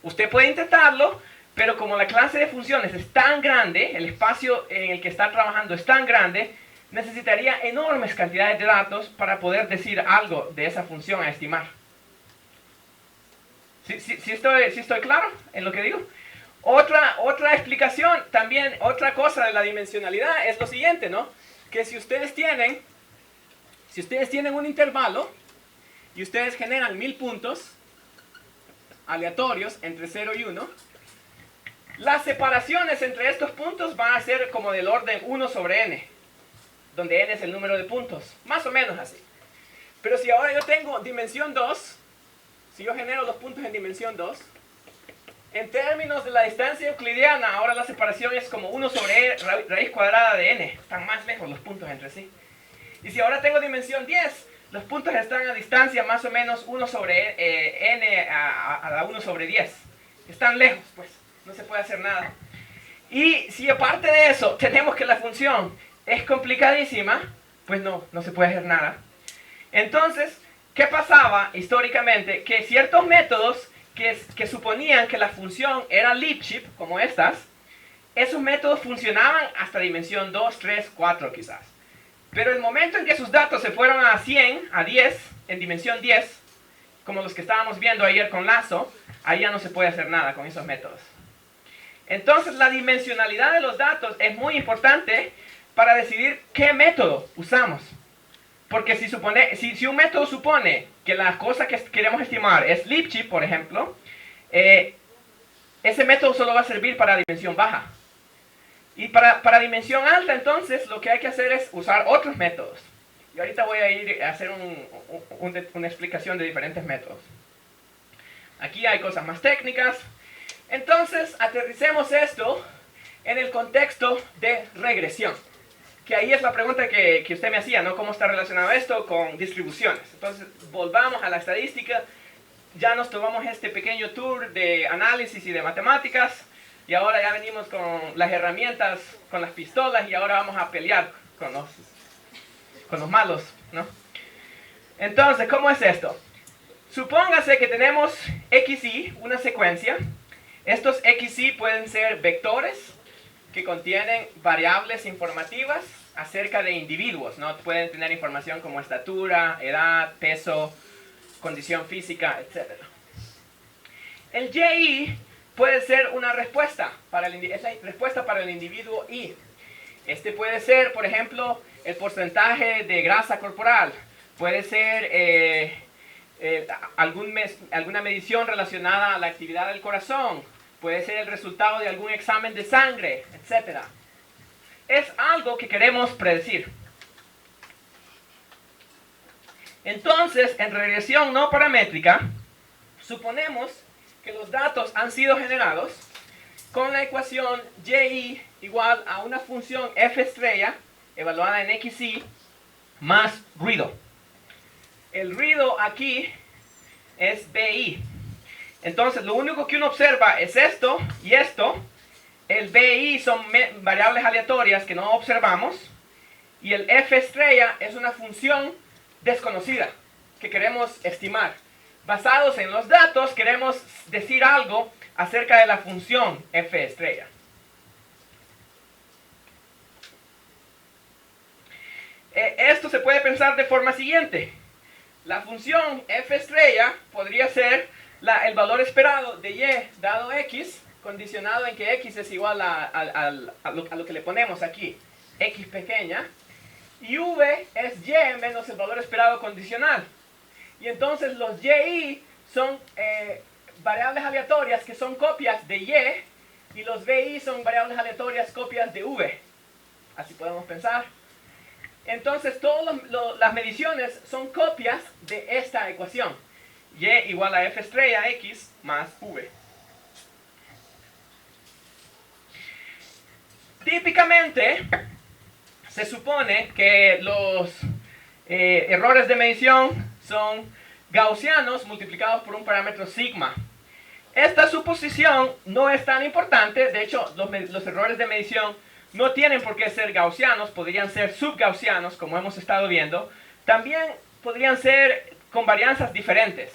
Usted puede intentarlo, pero como la clase de funciones es tan grande, el espacio en el que está trabajando es tan grande, necesitaría enormes cantidades de datos para poder decir algo de esa función a estimar. ¿Sí estoy claro en lo que digo? Otra explicación, también otra cosa de la dimensionalidad es lo siguiente, ¿no? Que si ustedes tienen un intervalo y ustedes generan 1000 puntos aleatorios entre 0 y 1, las separaciones entre estos puntos van a ser como del orden 1 sobre n, donde n es el número de puntos, más o menos así. Pero si ahora yo tengo dimensión 2, si yo genero los puntos en dimensión 2, en términos de la distancia euclidiana, ahora la separación es como 1 sobre raíz cuadrada de n. Están más lejos los puntos entre sí. Y si ahora tengo dimensión 10, los puntos están a distancia más o menos 1 sobre n a la 1 sobre 10. Están lejos, pues. No se puede hacer nada. Y si aparte de eso tenemos que la función es complicadísima, pues no se puede hacer nada. Entonces, ¿qué pasaba históricamente? Que ciertos métodos que suponían que la función era Lipschitz, como estas, esos métodos funcionaban hasta dimensión 2, 3, 4 quizás. Pero el momento en que sus datos se fueron a 100, a 10, en dimensión 10, como los que estábamos viendo ayer con Lazo, ahí ya no se puede hacer nada con esos métodos. Entonces la dimensionalidad de los datos es muy importante para decidir qué método usamos. Porque si un método supone que la cosa que queremos estimar es Lipschitz, por ejemplo, ese método solo va a servir para dimensión baja. Y para dimensión alta, entonces, lo que hay que hacer es usar otros métodos. Y ahorita voy a ir a hacer una explicación de diferentes métodos. Aquí hay cosas más técnicas. Entonces, aterricemos esto en el contexto de regresión. Que ahí es la pregunta que usted me hacía, ¿no? ¿Cómo está relacionado esto con distribuciones? Entonces, volvamos a la estadística. Ya nos tomamos este pequeño tour de análisis y de matemáticas. Y ahora ya venimos con las herramientas, con las pistolas, y ahora vamos a pelear con los malos, ¿no? Entonces, ¿cómo es esto? Supóngase que tenemos XY, una secuencia. Estos XY pueden ser vectores que contienen variables informativas acerca de individuos, ¿no? Pueden tener información como estatura, edad, peso, condición física, etc. El YI puede ser una respuesta es la respuesta para el individuo Y. Este puede ser, por ejemplo, el porcentaje de grasa corporal. Puede ser alguna medición relacionada a la actividad del corazón. Puede ser el resultado de algún examen de sangre, etc. Es algo que queremos predecir. Entonces, en regresión no paramétrica, suponemos que los datos han sido generados con la ecuación YI igual a una función f estrella evaluada en XY más ruido. El ruido aquí es BI. Entonces lo único que uno observa es esto y esto. El BI son variables aleatorias que no observamos. Y el f estrella es una función desconocida que queremos estimar. Basados en los datos, queremos decir algo acerca de la función f estrella. Esto se puede pensar de forma siguiente. La función f estrella podría ser el valor esperado de y dado x, condicionado en que x es igual a lo que le ponemos aquí, x pequeña, y v es y menos el valor esperado condicional. Y entonces los YI son variables aleatorias que son copias de Y, y los BI son variables aleatorias copias de V. Así podemos pensar. Entonces todas las mediciones son copias de esta ecuación. y igual a f estrella x más v. Típicamente, se supone que los errores de medición son gaussianos multiplicados por un parámetro sigma. Esta suposición no es tan importante. De hecho, los errores de medición no tienen por qué ser gaussianos, podrían ser subgaussianos, como hemos estado viendo. También podrían ser con varianzas diferentes.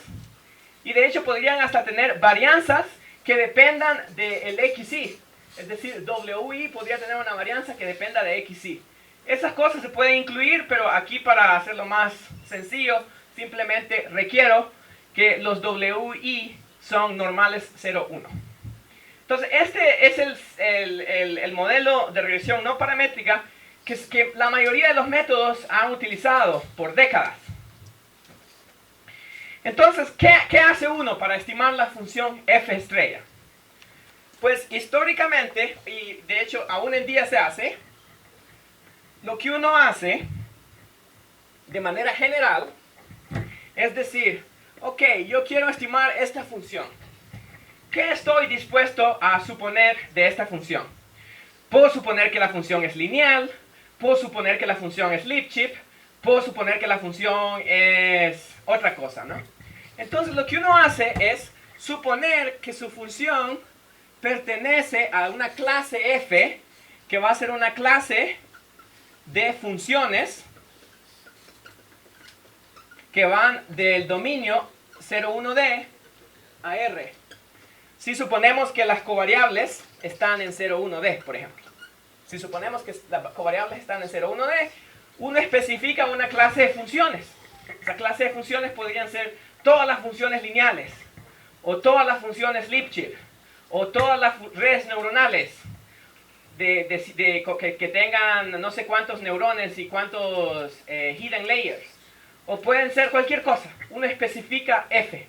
Y de hecho podrían hasta tener varianzas que dependan del XY. Es decir, WI podría tener una varianza que dependa de XY. Esas cosas se pueden incluir, pero aquí para hacerlo más sencillo, simplemente requiero que los WI son normales 0, 1. Entonces, este es el modelo de regresión no paramétrica que la mayoría de los métodos han utilizado por décadas. Entonces, ¿qué hace uno para estimar la función f estrella? Pues históricamente, y de hecho aún en día se hace, lo que uno hace de manera general es decir, ok, yo quiero estimar esta función. ¿Qué estoy dispuesto a suponer de esta función? Puedo suponer que la función es lineal, puedo suponer que la función es Lipschitz, puedo suponer que la función es otra cosa, ¿no? Entonces lo que uno hace es suponer que su función pertenece a una clase f, que va a ser una clase de funciones que van del dominio 0,1D a R. Si suponemos que las covariables están en 0,1D, por ejemplo. Si suponemos que las covariables están en 0,1D, uno especifica una clase de funciones. Esa clase de funciones podrían ser todas las funciones lineales, o todas las funciones Lipschitz, o todas las redes neuronales que tengan no sé cuántos neurones y cuántos hidden layers. O pueden ser cualquier cosa. Uno especifica f.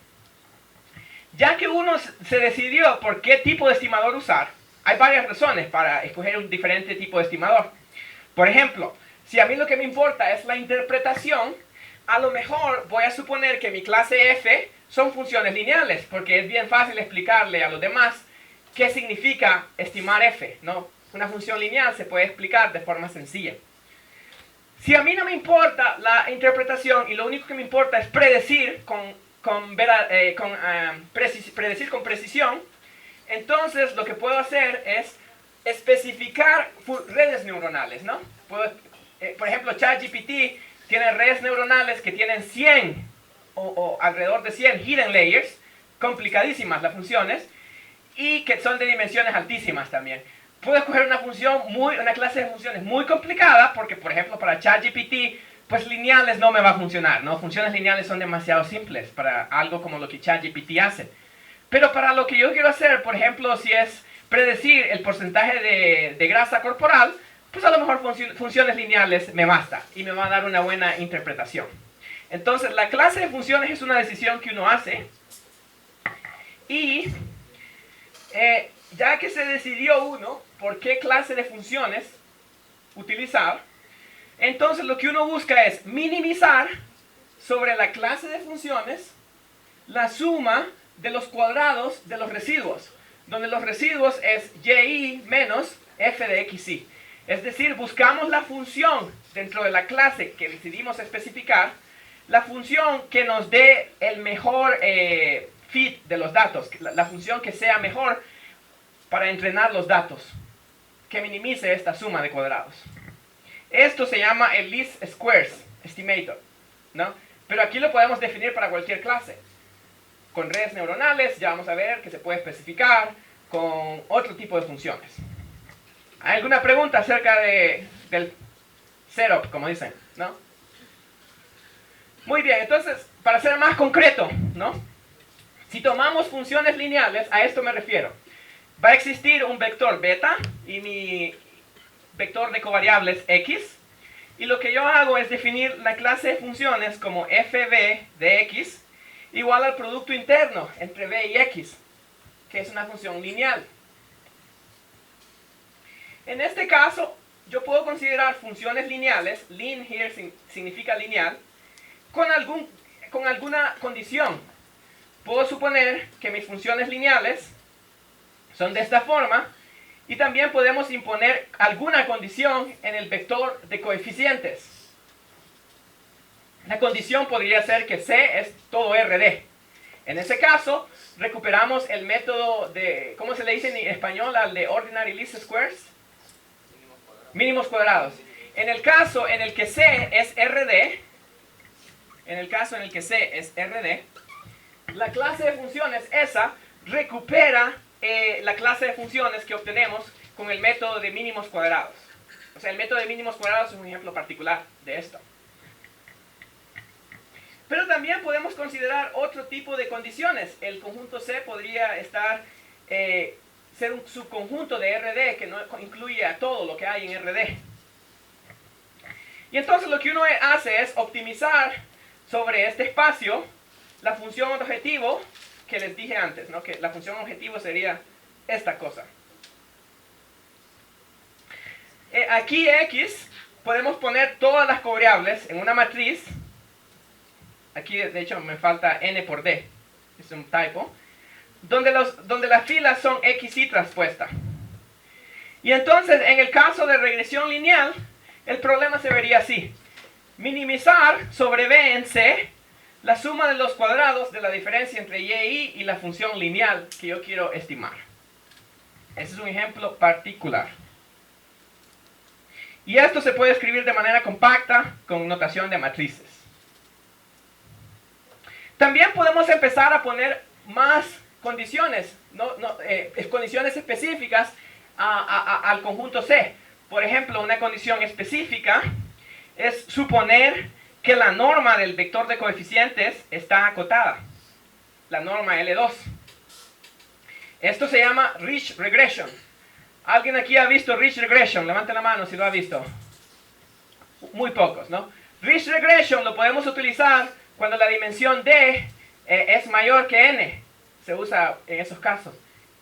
Ya que uno se decidió por qué tipo de estimador usar, hay varias razones para escoger un diferente tipo de estimador. Por ejemplo, si a mí lo que me importa es la interpretación, a lo mejor voy a suponer que mi clase f son funciones lineales, porque es bien fácil explicarle a los demás qué significa estimar f, ¿no? Una función lineal se puede explicar de forma sencilla. Si a mí no me importa la interpretación y lo único que me importa es predecir predecir con precisión, entonces lo que puedo hacer es especificar redes neuronales, ¿no? Por ejemplo, ChatGPT tiene redes neuronales que tienen 100 o alrededor de 100 hidden layers, complicadísimas las funciones, y que son de dimensiones altísimas también. Puedo escoger una clase de funciones muy complicada, porque por ejemplo para ChatGPT, pues lineales no me va a funcionar, ¿no? Funciones lineales son demasiado simples para algo como lo que ChatGPT hace. Pero para lo que yo quiero hacer, por ejemplo, si es predecir el porcentaje de grasa corporal, pues a lo mejor funciones lineales me basta y me va a dar una buena interpretación. Entonces, la clase de funciones es una decisión que uno hace y ya que se decidió uno por qué clase de funciones utilizar, entonces lo que uno busca es minimizar sobre la clase de funciones la suma de los cuadrados de los residuos, donde los residuos es y menos f de xy. Es decir, buscamos la función dentro de la clase que decidimos especificar, la función que nos dé el mejor fit de los datos, la función que sea mejor para entrenar los datos, que minimice esta suma de cuadrados. Esto se llama el least squares estimator, ¿no? Pero aquí lo podemos definir para cualquier clase. Con redes neuronales ya vamos a ver que se puede especificar con otro tipo de funciones. ¿Hay alguna pregunta acerca del setup, como dicen, ¿no? Muy bien, entonces, para ser más concreto, ¿no? Si tomamos funciones lineales, a esto me refiero. Va a existir un vector beta y mi vector de covariables x. Y lo que yo hago es definir la clase de funciones como fb de x igual al producto interno entre b y x, que es una función lineal. En este caso, yo puedo considerar funciones lineales, lin here significa lineal, con alguna condición. puedo suponer que mis funciones lineales son de esta forma, y también podemos imponer alguna condición en el vector de coeficientes. La condición podría ser que C es todo RD. En ese caso, recuperamos el método de, ¿cómo se le dice en español al de ordinary least squares? Mínimos cuadrados. En el caso en el que C es RD, la clase de funciones esa recupera la clase de funciones que obtenemos con el método de mínimos cuadrados. O sea, el método de mínimos cuadrados es un ejemplo particular de esto. Pero también podemos considerar otro tipo de condiciones. El conjunto C podría ser un subconjunto de RD que no incluye a todo lo que hay en RD. Y entonces lo que uno hace es optimizar sobre este espacio la función objetivo que les dije antes, ¿no? Que la función objetivo sería esta cosa. Aquí X podemos poner todas las covariables en una matriz. Aquí de hecho me falta n por d, es un typo, donde las filas son x y traspuesta. Y entonces en el caso de regresión lineal, el problema se vería así: minimizar sobre b en C la suma de los cuadrados de la diferencia entre y e y y la función lineal que yo quiero estimar. Ese es un ejemplo particular. Y esto se puede escribir de manera compacta con notación de matrices. También podemos empezar a poner más condiciones, condiciones específicas al conjunto C. Por ejemplo, una condición específica es suponer que la norma del vector de coeficientes está acotada, la norma L2. Esto se llama Ridge Regression. ¿Alguien aquí ha visto Ridge Regression? Levanten la mano si lo ha visto. Muy pocos, ¿no? Ridge Regression lo podemos utilizar cuando la dimensión D es mayor que n. Se usa en esos casos.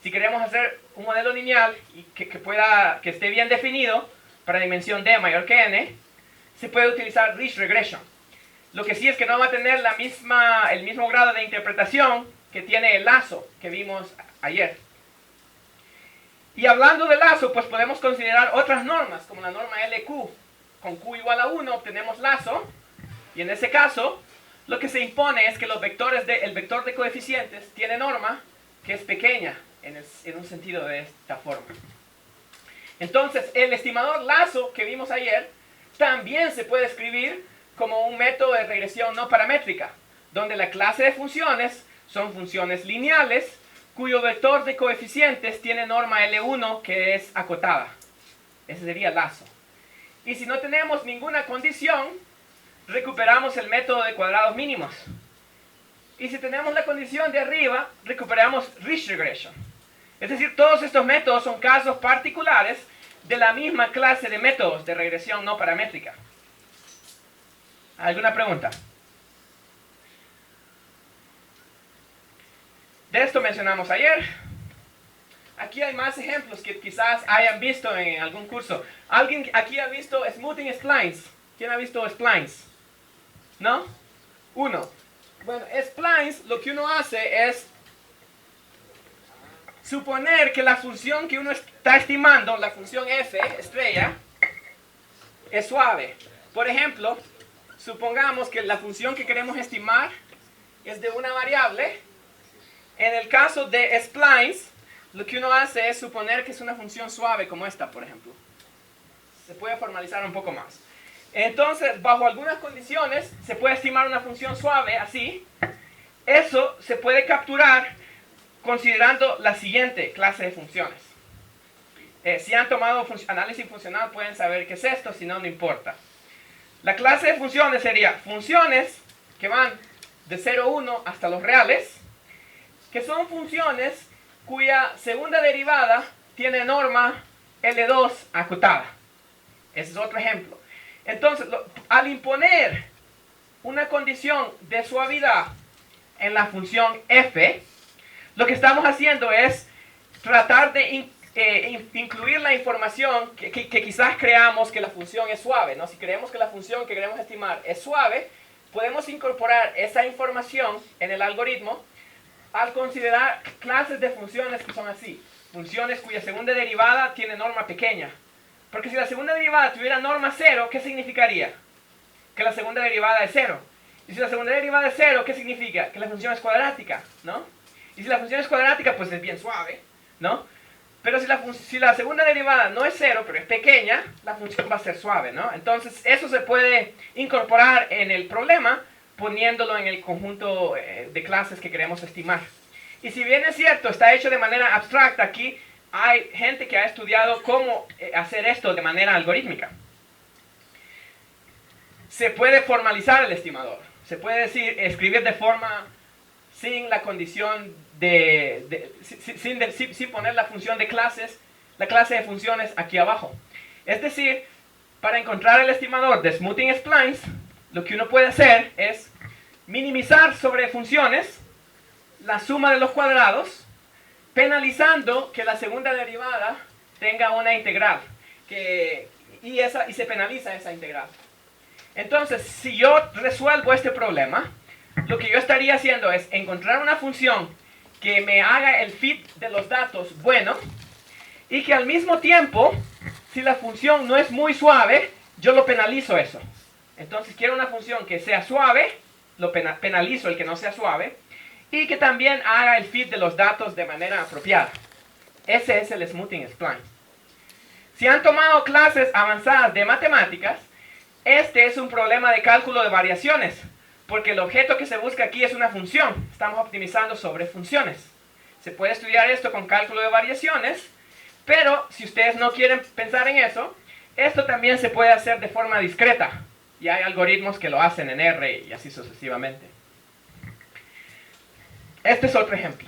Si queremos hacer un modelo lineal y que esté bien definido para dimensión D mayor que n, se puede utilizar Ridge Regression. Lo que sí es que no va a tener el mismo grado de interpretación que tiene el lazo que vimos ayer. Y hablando de lazo, pues podemos considerar otras normas, como la norma LQ. Con Q igual a 1 obtenemos lazo, y en ese caso, lo que se impone es que el vector de coeficientes tiene norma que es pequeña, en un sentido de esta forma. Entonces, el estimador lazo que vimos ayer, también se puede escribir como un método de regresión no paramétrica, donde la clase de funciones son funciones lineales, cuyo vector de coeficientes tiene norma L1 que es acotada. Ese sería lazo. Y si no tenemos ninguna condición, recuperamos el método de cuadrados mínimos. Y si tenemos la condición de arriba, recuperamos Ridge Regression. Es decir, todos estos métodos son casos particulares de la misma clase de métodos de regresión no paramétrica. ¿Alguna pregunta? De esto mencionamos ayer. Aquí hay más ejemplos que quizás hayan visto en algún curso. ¿Alguien aquí ha visto smoothing splines? ¿Quién ha visto splines? ¿No? Uno. Bueno, splines, lo que uno hace es suponer que la función que uno está estimando, la función f, estrella, es suave. Por ejemplo, supongamos que la función que queremos estimar es de una variable. En el caso de splines, lo que uno hace es suponer que es una función suave como esta, por ejemplo. Se puede formalizar un poco más. Entonces, bajo algunas condiciones, se puede estimar una función suave así. Eso se puede capturar considerando la siguiente clase de funciones. Si han tomado análisis funcional, pueden saber qué es esto, si no, no importa. La clase de funciones sería funciones que van de 0 a 1 hasta los reales, que son funciones cuya segunda derivada tiene norma L2 acotada. Ese es otro ejemplo. Entonces, al imponer una condición de suavidad en la función f, lo que estamos haciendo es tratar de incluir la información que quizás creamos que la función es suave, ¿no? Si creemos que la función que queremos estimar es suave, podemos incorporar esa información en el algoritmo al considerar clases de funciones que son así. Funciones cuya segunda derivada tiene norma pequeña. Porque si la segunda derivada tuviera norma 0, ¿qué significaría? Que la segunda derivada es 0. Y si la segunda derivada es 0, ¿qué significa? Que la función es cuadrática, ¿no? Y si la función es cuadrática, pues es bien suave, ¿no? Pero si la segunda derivada no es 0, pero es pequeña, la función va a ser suave, ¿no? Entonces, eso se puede incorporar en el problema poniéndolo en el conjunto de clases que queremos estimar. Y si bien es cierto, está hecho de manera abstracta aquí, hay gente que ha estudiado cómo hacer esto de manera algorítmica. Se puede formalizar el estimador. Se puede escribir de forma sin la condición sin poner la función de clases, la clase de funciones aquí abajo. Es decir, para encontrar el estimador de smoothing splines, lo que uno puede hacer es minimizar sobre funciones la suma de los cuadrados, penalizando que la segunda derivada tenga una integral, y se penaliza esa integral. Entonces, si yo resuelvo este problema, lo que yo estaría haciendo es encontrar una función que me haga el fit de los datos bueno, y que al mismo tiempo, si la función no es muy suave, yo lo penalizo eso. Entonces quiero una función que sea suave, lo penalizo el que no sea suave, y que también haga el fit de los datos de manera apropiada. Ese es el smoothing spline. Si han tomado clases avanzadas de matemáticas, este es un problema de cálculo de variaciones, porque el objeto que se busca aquí es una función. Estamos optimizando sobre funciones. Se puede estudiar esto con cálculo de variaciones, pero si ustedes no quieren pensar en eso, esto también se puede hacer de forma discreta. Y hay algoritmos que lo hacen en R y así sucesivamente. Este es otro ejemplo.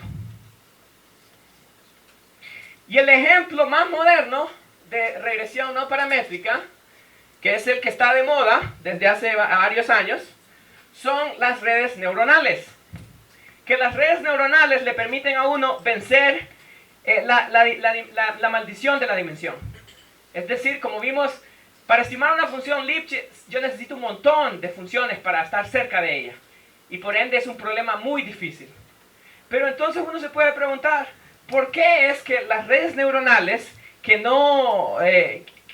Y el ejemplo más moderno de regresión no paramétrica, que es el que está de moda desde hace varios años, son las redes neuronales. Que las redes neuronales le permiten a uno vencer la maldición de la dimensión. Es decir, como vimos, para estimar una función Lipschitz, yo necesito un montón de funciones para estar cerca de ella. Y por ende es un problema muy difícil. Pero entonces uno se puede preguntar, ¿por qué es que las redes neuronales que no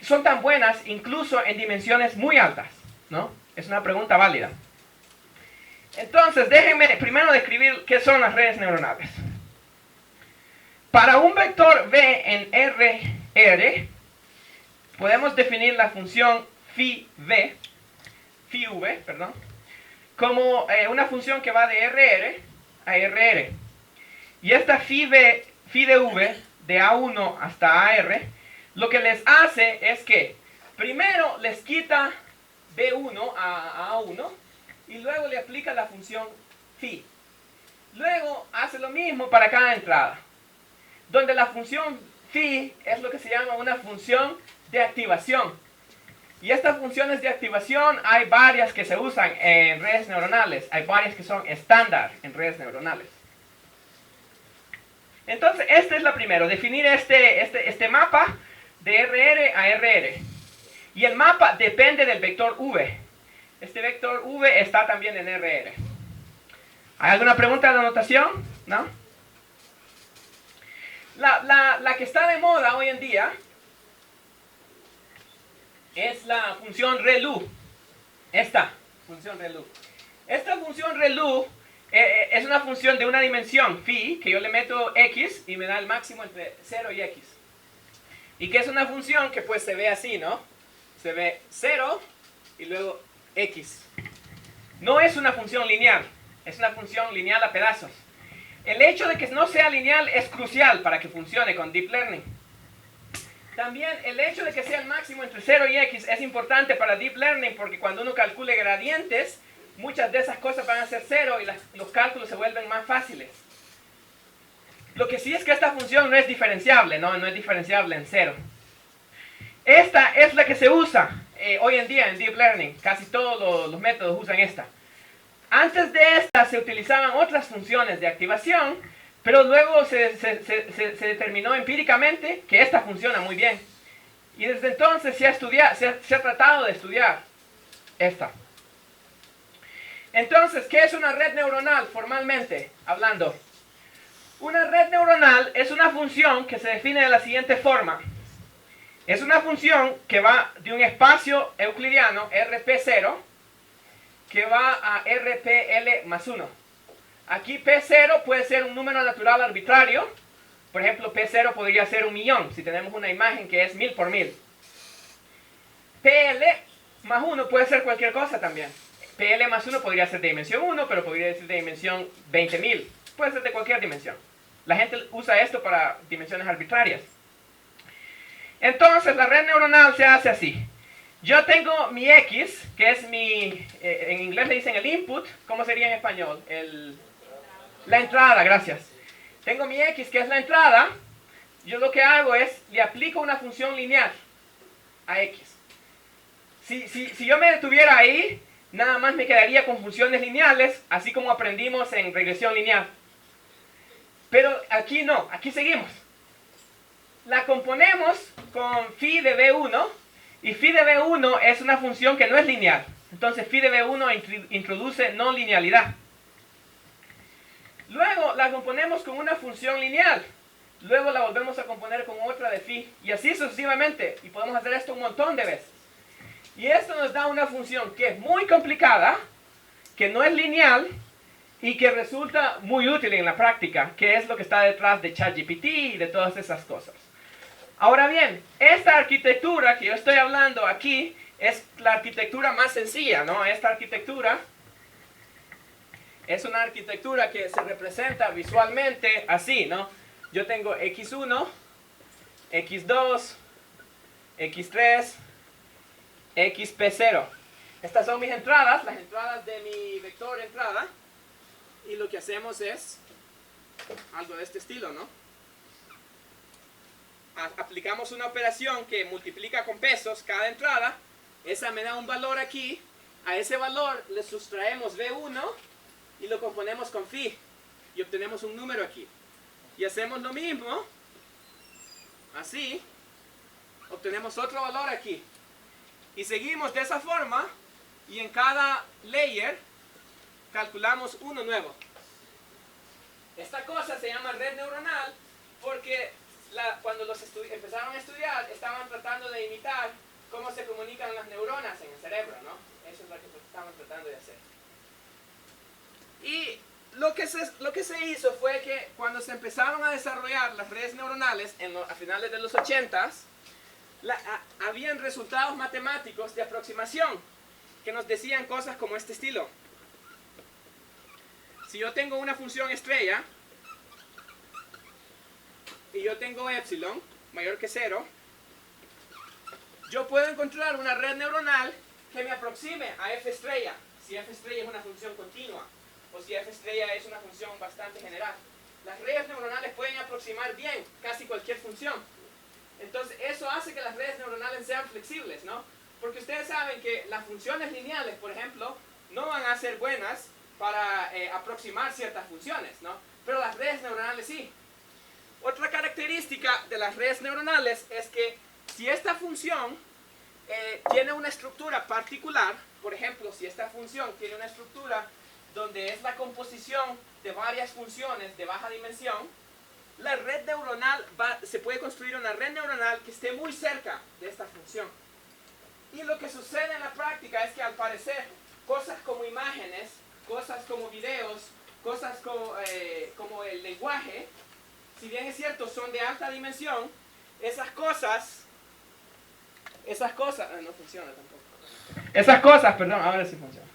son tan buenas incluso en dimensiones muy altas? ¿No? Es una pregunta válida. Entonces, déjenme primero describir qué son las redes neuronales. Para un vector v en RR, podemos definir la función phi v, como una función que va de RR a RR. Y esta phi de v, de A1 hasta AR, lo que les hace es que primero les quita B1 a A1, y luego le aplica la función phi. Luego hace lo mismo para cada entrada, donde la función phi es lo que se llama una función de activación. Y estas funciones de activación hay varias que se usan en redes neuronales, hay varias que son estándar en redes neuronales. Entonces, esta es la primera, definir este mapa de RR a RR. Y el mapa depende del vector v. Este vector v está también en RR. ¿Hay alguna pregunta de la notación? ¿No? La que está de moda hoy en día es la función ReLU. Esta función ReLU. Esta función ReLU es una función de una dimensión, phi, que yo le meto x y me da el máximo entre 0 y x. Y que es una función que pues se ve así, ¿no? Se ve 0 y luego x. No es una función lineal, es una función lineal a pedazos. El hecho de que no sea lineal es crucial para que funcione con Deep Learning. También el hecho de que sea el máximo entre 0 y x es importante para Deep Learning porque cuando uno calcule gradientes, muchas de esas cosas van a ser 0 y los cálculos se vuelven más fáciles. Lo que sí es que esta función no es diferenciable, no es diferenciable en 0. Esta es la que se usa hoy en día en Deep Learning. Casi todos los métodos usan esta. Antes de esta se utilizaban otras funciones de activación, pero luego se determinó empíricamente que esta funciona muy bien. Y desde entonces se ha tratado de estudiar esta. Entonces, ¿qué es una red neuronal formalmente hablando? Una red neuronal es una función que se define de la siguiente forma. Es una función que va de un espacio euclidiano, RP0, que va a RPL más 1. Aquí P0 puede ser un número natural arbitrario. Por ejemplo, P0 podría ser 1.000.000, si tenemos una imagen que es 1000 por 1000. PL más 1 puede ser cualquier cosa también. PL más 1 podría ser de dimensión 1, pero podría ser de dimensión 20.000. Puede ser de cualquier dimensión. La gente usa esto para dimensiones arbitrarias. Entonces, la red neuronal se hace así. Yo tengo mi X, que es mi, en inglés le dicen el input. ¿Cómo sería en español? La entrada, gracias. Tengo mi X, que es la entrada. Yo lo que hago es, le aplico una función lineal a X. Si yo me detuviera ahí, nada más me quedaría con funciones lineales, así como aprendimos en regresión lineal. Pero aquí no, aquí seguimos. La componemos con phi de B1, y phi de B1 es una función que no es lineal. Entonces phi de B1 introduce no linealidad. Luego la componemos con una función lineal. Luego la volvemos a componer con otra de phi. Y así sucesivamente. Y podemos hacer esto un montón de veces. Y esto nos da una función que es muy complicada, que no es lineal, y que resulta muy útil en la práctica, que es lo que está detrás de ChatGPT y de todas esas cosas. Ahora bien, esta arquitectura que yo estoy hablando aquí es la arquitectura más sencilla, ¿no? Esta arquitectura es una arquitectura que se representa visualmente así, ¿no? Yo tengo x1, x2, x3, xp0. Estas son mis entradas, las entradas de mi vector entrada. Y lo que hacemos es algo de este estilo, ¿no? Aplicamos una operación que multiplica con pesos cada entrada. Esa me da un valor aquí. A ese valor le sustraemos B1 y lo componemos con phi. Y obtenemos un número aquí. Y hacemos lo mismo. Así. Obtenemos otro valor aquí. Y seguimos de esa forma. Y en cada layer calculamos uno nuevo. Esta cosa se llama red neuronal porque cuando los empezaron a estudiar estaban tratando de imitar cómo se comunican las neuronas en el cerebro, ¿no? Eso es lo que estaban tratando de hacer. Y lo que se hizo fue que cuando se empezaron a desarrollar las redes neuronales a finales de los 80s, habían resultados matemáticos de aproximación que nos decían cosas como este estilo. Si yo tengo una función estrella y yo tengo epsilon mayor que 0, yo puedo encontrar una red neuronal que me aproxime a f estrella, si f estrella es una función continua o si f estrella es una función bastante general. Las redes neuronales pueden aproximar bien casi cualquier función. Entonces eso hace que las redes neuronales sean flexibles, ¿no? Porque ustedes saben que las funciones lineales, por ejemplo, no van a ser buenas para aproximar ciertas funciones, ¿no? Pero las redes neuronales sí. Otra característica de las redes neuronales es que si esta función tiene una estructura particular, por ejemplo, si esta función tiene una estructura donde es la composición de varias funciones de baja dimensión, la red neuronal se puede construir una red neuronal que esté muy cerca de esta función. Y lo que sucede en la práctica es que al parecer cosas como imágenes, cosas como videos, cosas como el lenguaje, si bien es cierto son de alta dimensión, esas cosas no funciona tampoco. Esas cosas, perdón, ahora sí funciona.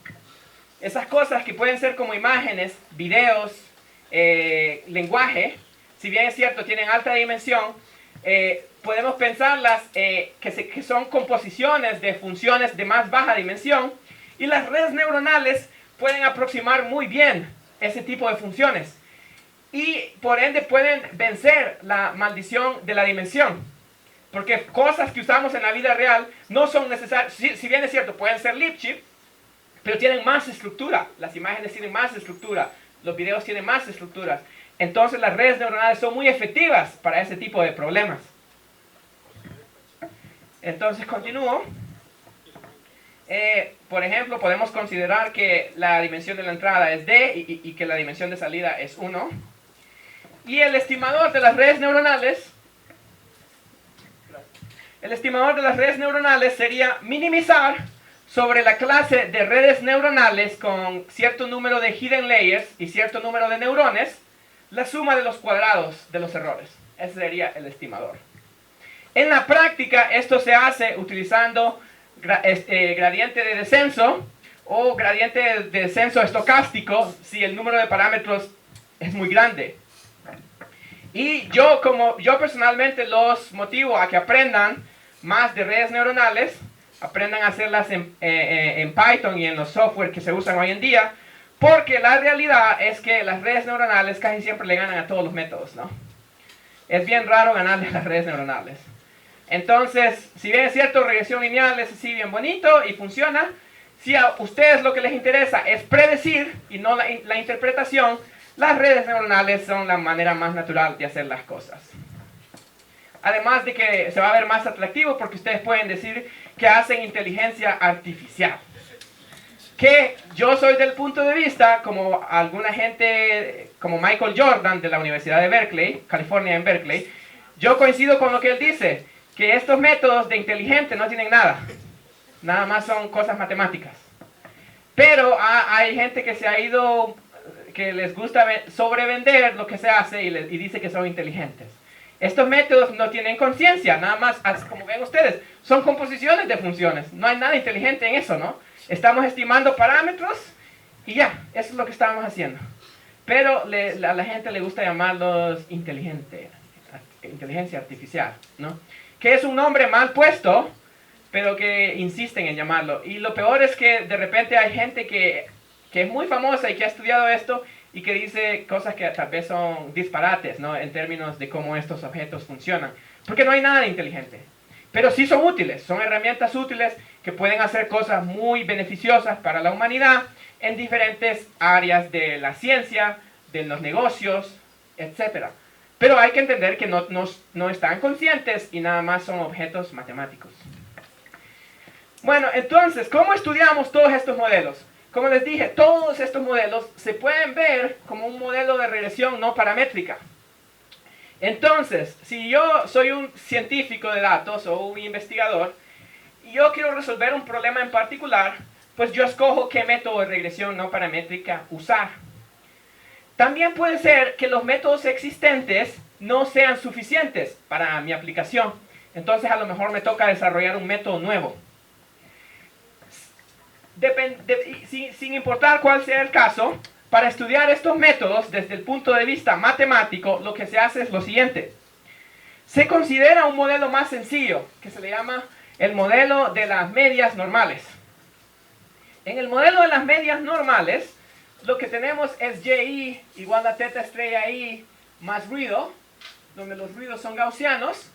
Esas cosas que pueden ser como imágenes, videos, lenguaje, si bien es cierto tienen alta dimensión, podemos pensarlas que son composiciones de funciones de más baja dimensión, y las redes neuronales pueden aproximar muy bien ese tipo de funciones. Y por ende pueden vencer la maldición de la dimensión. Porque cosas que usamos en la vida real no son necesarias, si bien es cierto, pueden ser Lipschitz, pero tienen más estructura. Las imágenes tienen más estructura, los videos tienen más estructuras. Entonces las redes neuronales son muy efectivas para ese tipo de problemas. Entonces continúo. Por ejemplo, podemos considerar que la dimensión de la entrada es d y que la dimensión de salida es 1. Y el estimador de las redes neuronales, sería minimizar sobre la clase de redes neuronales con cierto número de hidden layers y cierto número de neurones, la suma de los cuadrados de los errores. Ese sería el estimador. En la práctica, esto se hace utilizando gradiente de descenso o gradiente de descenso estocástico si el número de parámetros es muy grande. Y yo personalmente los motivo a que aprendan más de redes neuronales, aprendan a hacerlas en Python y en los software que se usan hoy en día, porque la realidad es que las redes neuronales casi siempre le ganan a todos los métodos, ¿no? Es bien raro ganarle a las redes neuronales. Entonces, si bien es cierto, regresión lineal es así bien bonito y funciona, si a ustedes lo que les interesa es predecir y no la interpretación, las redes neuronales son la manera más natural de hacer las cosas. Además de que se va a ver más atractivo porque ustedes pueden decir que hacen inteligencia artificial. Que yo soy del punto de vista, como alguna gente, como Michael Jordan de la Universidad de Berkeley, California en Berkeley, yo coincido con lo que él dice, que estos métodos de inteligente no tienen nada. Nada más son cosas matemáticas. Pero hay gente que se ha ido, que les gusta sobrevender lo que se hace y dice que son inteligentes. Estos métodos no tienen conciencia, nada más, como ven ustedes, son composiciones de funciones. No hay nada inteligente en eso, ¿no? Estamos estimando parámetros y ya, eso es lo que estábamos haciendo. Pero a la gente le gusta llamarlos inteligencia artificial, ¿no? Que es un nombre mal puesto, pero que insisten en llamarlo. Y lo peor es que de repente hay gente que es muy famosa y que ha estudiado esto y que dice cosas que tal vez son disparates, ¿no? En términos de cómo estos objetos funcionan. Porque no hay nada de inteligente. Pero sí son útiles, son herramientas útiles que pueden hacer cosas muy beneficiosas para la humanidad en diferentes áreas de la ciencia, de los negocios, etc. Pero hay que entender que no están conscientes y nada más son objetos matemáticos. Bueno, entonces, ¿cómo estudiamos todos estos modelos? Como les dije, todos estos modelos se pueden ver como un modelo de regresión no paramétrica. Entonces, si yo soy un científico de datos o un investigador y yo quiero resolver un problema en particular, pues yo escojo qué método de regresión no paramétrica usar. También puede ser que los métodos existentes no sean suficientes para mi aplicación. Entonces a lo mejor me toca desarrollar un método nuevo. Sin importar cuál sea el caso, para estudiar estos métodos desde el punto de vista matemático, lo que se hace es lo siguiente. Se considera un modelo más sencillo, que se le llama el modelo de las medias normales. En el modelo de las medias normales, lo que tenemos es y igual a teta estrella i más ruido, donde los ruidos son gaussianos,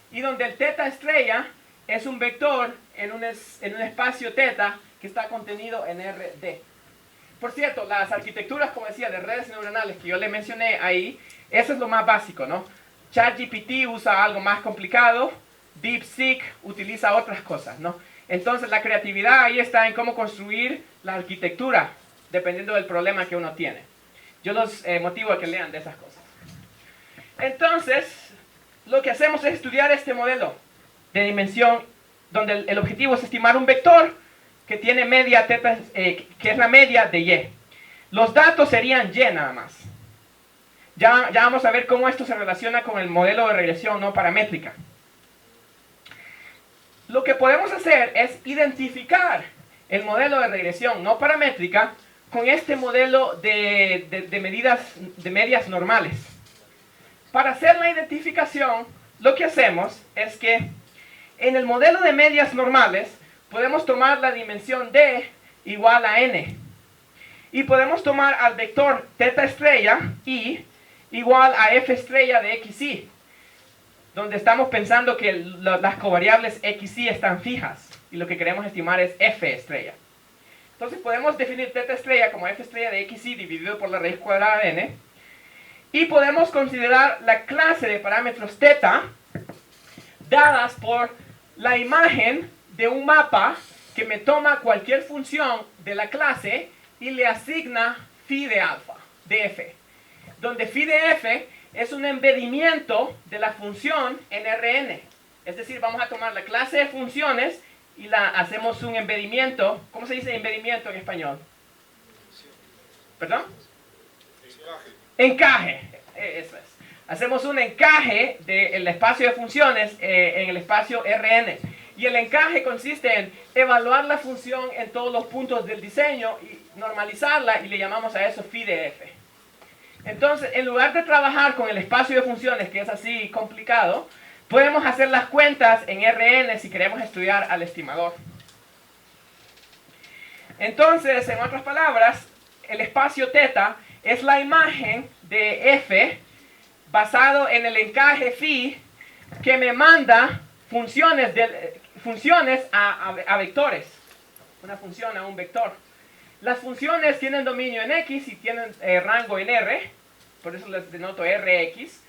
y donde el teta estrella es un vector en un espacio teta que está contenido en RD. Por cierto, las arquitecturas, como decía, de redes neuronales que yo le mencioné ahí, eso es lo más básico, ¿no? ChatGPT usa algo más complicado, DeepSeek utiliza otras cosas, ¿no? Entonces la creatividad ahí está en cómo construir la arquitectura, dependiendo del problema que uno tiene. Yo los motivo a que lean de esas cosas. Entonces, lo que hacemos es estudiar este modelo de dimensión, donde el objetivo es estimar un vector que tiene media teta, que es la media de y. Los datos serían y nada más. Ya vamos a ver cómo esto se relaciona con el modelo de regresión no paramétrica. Lo que podemos hacer es identificar el modelo de regresión no paramétrica con este modelo de medias normales. Para hacer la identificación, lo que hacemos es que en el modelo de medias normales podemos tomar la dimensión d igual a n. Y podemos tomar al vector teta estrella i igual a f estrella de xy, donde estamos pensando que las covariables x y están fijas y lo que queremos estimar es f estrella. Entonces podemos definir teta estrella como f estrella de xy dividido por la raíz cuadrada de n, y podemos considerar la clase de parámetros teta dadas por la imagen de un mapa que me toma cualquier función de la clase y le asigna phi de alfa, de f, donde phi de f es un embedimiento de la función en Rn. Es decir, vamos a tomar la clase de funciones y hacemos un embedimiento. ¿Cómo se dice embedimiento en español? ¿Perdón? Encaje. Eso es. Hacemos un encaje del espacio de funciones en el espacio Rn. Y el encaje consiste en evaluar la función en todos los puntos del diseño y normalizarla, y le llamamos a eso phi de f. Entonces, en lugar de trabajar con el espacio de funciones, que es así complicado, podemos hacer las cuentas en Rn si queremos estudiar al estimador. Entonces, en otras palabras, el espacio θ es la imagen de f basado en el encaje phi que me manda funciones a vectores. Una función a un vector. Las funciones tienen dominio en x y tienen rango en r, por eso les denoto rx,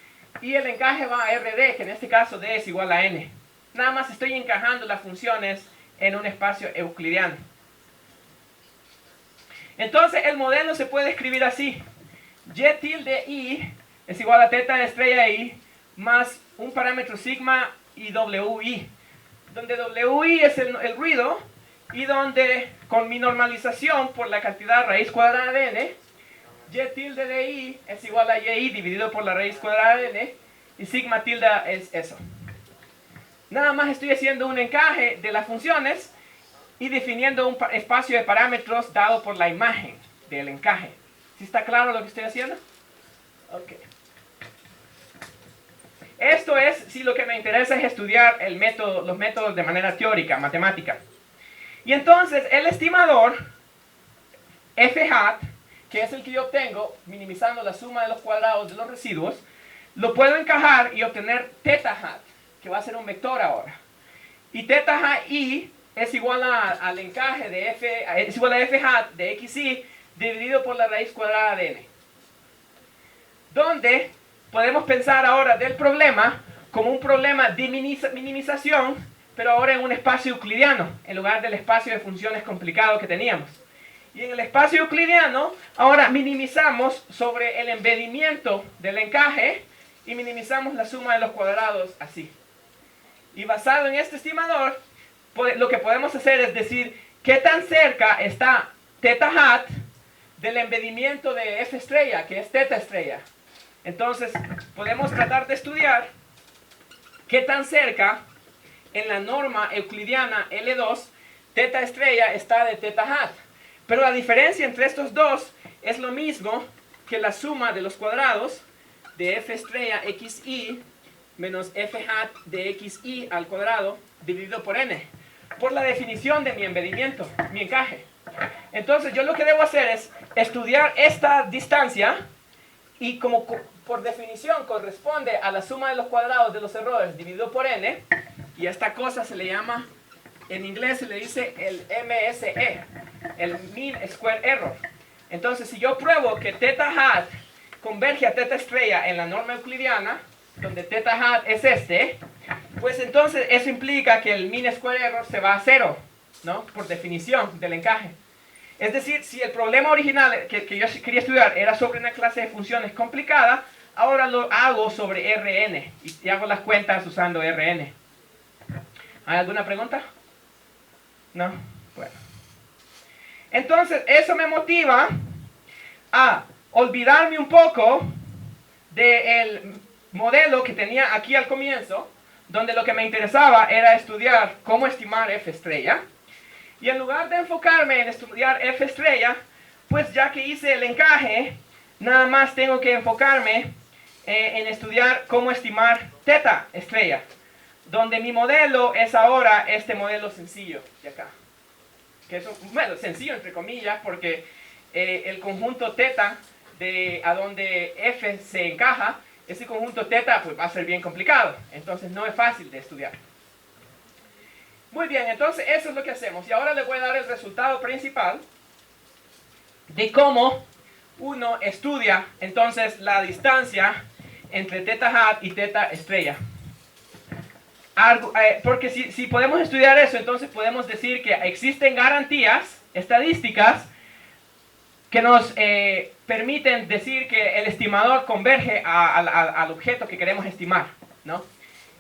y el encaje va a rd, que en este caso d es igual a n. Nada más estoy encajando las funciones en un espacio euclidiano. Entonces el modelo se puede escribir así: y tilde i es igual a θ estrella i más un parámetro sigma y wi, donde wi es el ruido, y donde con mi normalización por la cantidad raíz cuadrada de n, y tilde de i es igual a yi dividido por la raíz cuadrada de n, y sigma tilde es eso. Nada más estoy haciendo un encaje de las funciones y definiendo un espacio de parámetros dado por la imagen del encaje. ¿Sí está claro lo que estoy haciendo? Ok. Esto es si lo que me interesa es estudiar los métodos de manera teórica, matemática. Y entonces el estimador f hat, que es el que yo obtengo minimizando la suma de los cuadrados de los residuos, lo puedo encajar y obtener θ hat, que va a ser un vector ahora. Y θ hat i es igual al encaje de es igual a f hat de xi dividido por la raíz cuadrada de n. Donde podemos pensar ahora del problema como un problema de minimización, pero ahora en un espacio euclidiano, en lugar del espacio de funciones complicado que teníamos. Y en el espacio euclidiano, ahora minimizamos sobre el embedimiento del encaje y minimizamos la suma de los cuadrados así. Y basado en este estimador, lo que podemos hacer es decir qué tan cerca está θ hat del embedimiento de f estrella, que es θ estrella. Entonces, podemos tratar de estudiar qué tan cerca en la norma euclidiana L2 θ estrella está de θ hat. Pero la diferencia entre estos dos es lo mismo que la suma de los cuadrados de f estrella xi menos f hat de xi al cuadrado dividido por n, por la definición de mi embedimiento, mi encaje. Entonces yo lo que debo hacer es estudiar esta distancia, y como por definición corresponde a la suma de los cuadrados de los errores dividido por n, y a esta cosa se le llama, en inglés se le dice el MSE, el Mean Square Error. Entonces si yo pruebo que θ hat converge a θ estrella en la norma euclidiana, donde θ hat es este, pues entonces eso implica que el Mean Square Error se va a cero, ¿no? Por definición del encaje. Es decir, si el problema original que yo quería estudiar era sobre una clase de funciones complicada, ahora lo hago sobre Rn y hago las cuentas usando Rn. ¿Hay alguna pregunta? ¿No? Bueno. Entonces, eso me motiva a olvidarme un poco del modelo que tenía aquí al comienzo, donde lo que me interesaba era estudiar cómo estimar f estrella. Y en lugar de enfocarme en estudiar f estrella, pues ya que hice el encaje, nada más tengo que enfocarme en estudiar cómo estimar θ estrella, donde mi modelo es ahora este modelo sencillo de acá. Que es bueno, sencillo entre comillas, porque el conjunto θ a donde f se encaja, ese conjunto θ pues va a ser bien complicado, entonces no es fácil de estudiar. Muy bien, entonces eso es lo que hacemos. Y ahora les voy a dar el resultado principal de cómo uno estudia entonces la distancia entre θ hat y θ estrella. Porque si podemos estudiar eso, entonces podemos decir que existen garantías estadísticas que nos permiten decir que el estimador converge al objeto que queremos estimar, ¿no?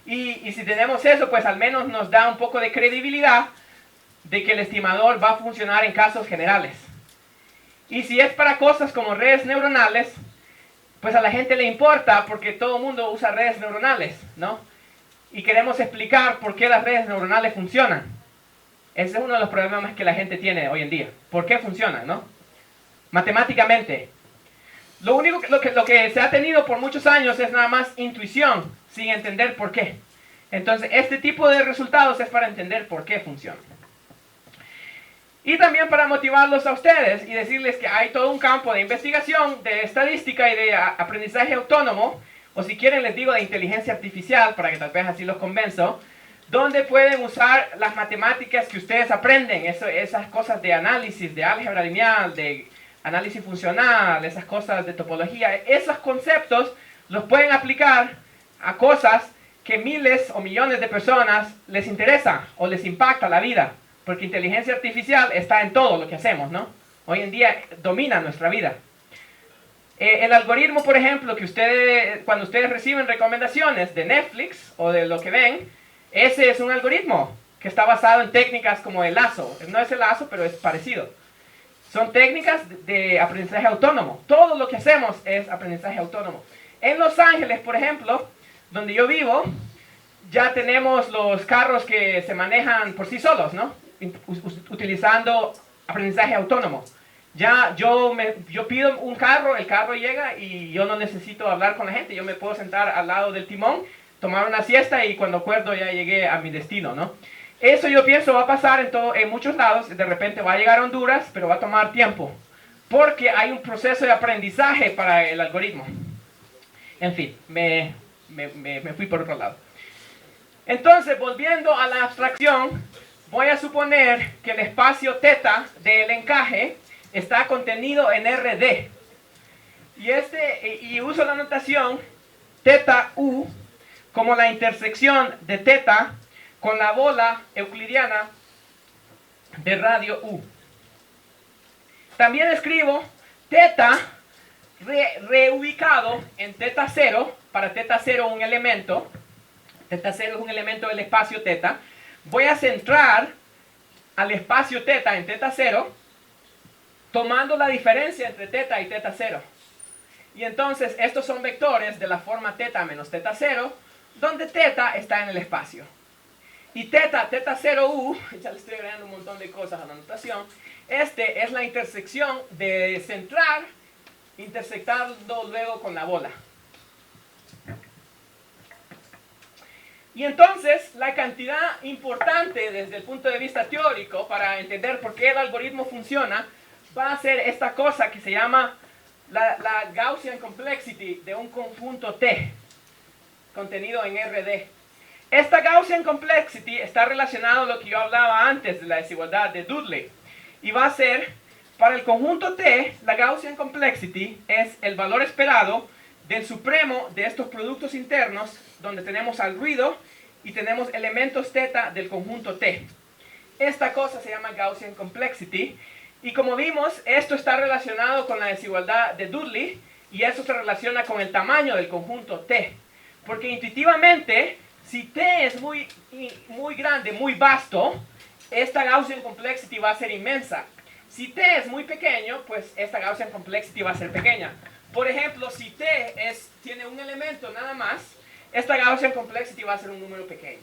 Y si tenemos eso, pues al menos nos da un poco de credibilidad de que el estimador va a funcionar en casos generales. Y si es para cosas como redes neuronales, pues a la gente le importa porque todo el mundo usa redes neuronales, ¿no? Y queremos explicar por qué las redes neuronales funcionan. Ese es uno de los problemas que la gente tiene hoy en día. ¿Por qué funcionan, no? Matemáticamente. Lo único lo que se ha tenido por muchos años es nada más intuición, sin entender por qué. Entonces, este tipo de resultados es para entender por qué funcionan. Y también para motivarlos a ustedes y decirles que hay todo un campo de investigación, de estadística y de aprendizaje autónomo, o si quieren les digo de inteligencia artificial, para que tal vez así los convenzo, donde pueden usar las matemáticas que ustedes aprenden, esas cosas de análisis, de álgebra lineal, de análisis funcional, esas cosas de topología, esos conceptos los pueden aplicar a cosas que miles o millones de personas les interesan o les impacta la vida. Porque inteligencia artificial está en todo lo que hacemos, ¿no? Hoy en día domina nuestra vida. El algoritmo, por ejemplo, que cuando ustedes reciben recomendaciones de Netflix o de lo que ven, ese es un algoritmo que está basado en técnicas como el lazo. No es el lazo, pero es parecido. Son técnicas de aprendizaje autónomo. Todo lo que hacemos es aprendizaje autónomo. En Los Ángeles, por ejemplo, donde yo vivo, ya tenemos los carros que se manejan por sí solos, ¿no? Utilizando aprendizaje autónomo. Ya yo pido un carro, el carro llega y yo no necesito hablar con la gente. Yo me puedo sentar al lado del timón, tomar una siesta y cuando acuerdo ya llegué a mi destino, ¿no? Eso yo pienso va a pasar en muchos lados. De repente va a llegar a Honduras, pero va a tomar tiempo. Porque hay un proceso de aprendizaje para el algoritmo. En fin, me fui por otro lado. Entonces, volviendo a la abstracción, voy a suponer que el espacio θ del encaje está contenido en RD. Y uso la notación θu como la intersección de θ con la bola euclidiana de radio U. También escribo θ reubicado en θ0, para θ0 un elemento. θ0 es un elemento del espacio θ. Voy a centrar al espacio θ en θ0, tomando la diferencia entre θ y θ0. Y entonces estos son vectores de la forma θ menos θ0, donde θ está en el espacio. Y θ0u, ya le estoy agregando un montón de cosas a la notación, es la intersección de centrar, intersectando luego con la bola. Y entonces, la cantidad importante desde el punto de vista teórico para entender por qué el algoritmo funciona va a ser esta cosa que se llama la Gaussian Complexity de un conjunto T contenido en RD. Esta Gaussian Complexity está relacionada a lo que yo hablaba antes de la desigualdad de Dudley. Y va a ser, para el conjunto T, la Gaussian Complexity es el valor esperado del supremo de estos productos internos, donde tenemos al ruido y tenemos elementos θ del conjunto T. Esta cosa se llama Gaussian Complexity. Y como vimos, esto está relacionado con la desigualdad de Dudley, y eso se relaciona con el tamaño del conjunto T. Porque intuitivamente, si T es muy grande, muy vasto, esta Gaussian Complexity va a ser inmensa. Si T es muy pequeño, pues esta Gaussian Complexity va a ser pequeña. Por ejemplo, si T tiene un elemento nada más, esta Gaussian Complexity va a ser un número pequeño,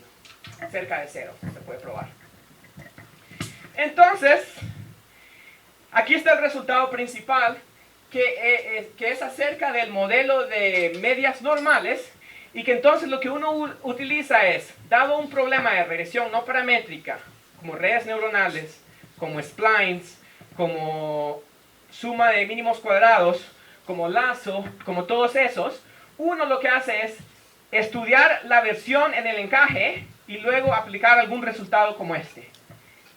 cerca de 0, se puede probar. Entonces, aquí está el resultado principal, que es acerca del modelo de medias normales, y que entonces lo que uno utiliza es, dado un problema de regresión no paramétrica, como redes neuronales, como splines, como suma de mínimos cuadrados, como lazo, como todos esos, uno lo que hace es estudiar la versión en el encaje y luego aplicar algún resultado como este.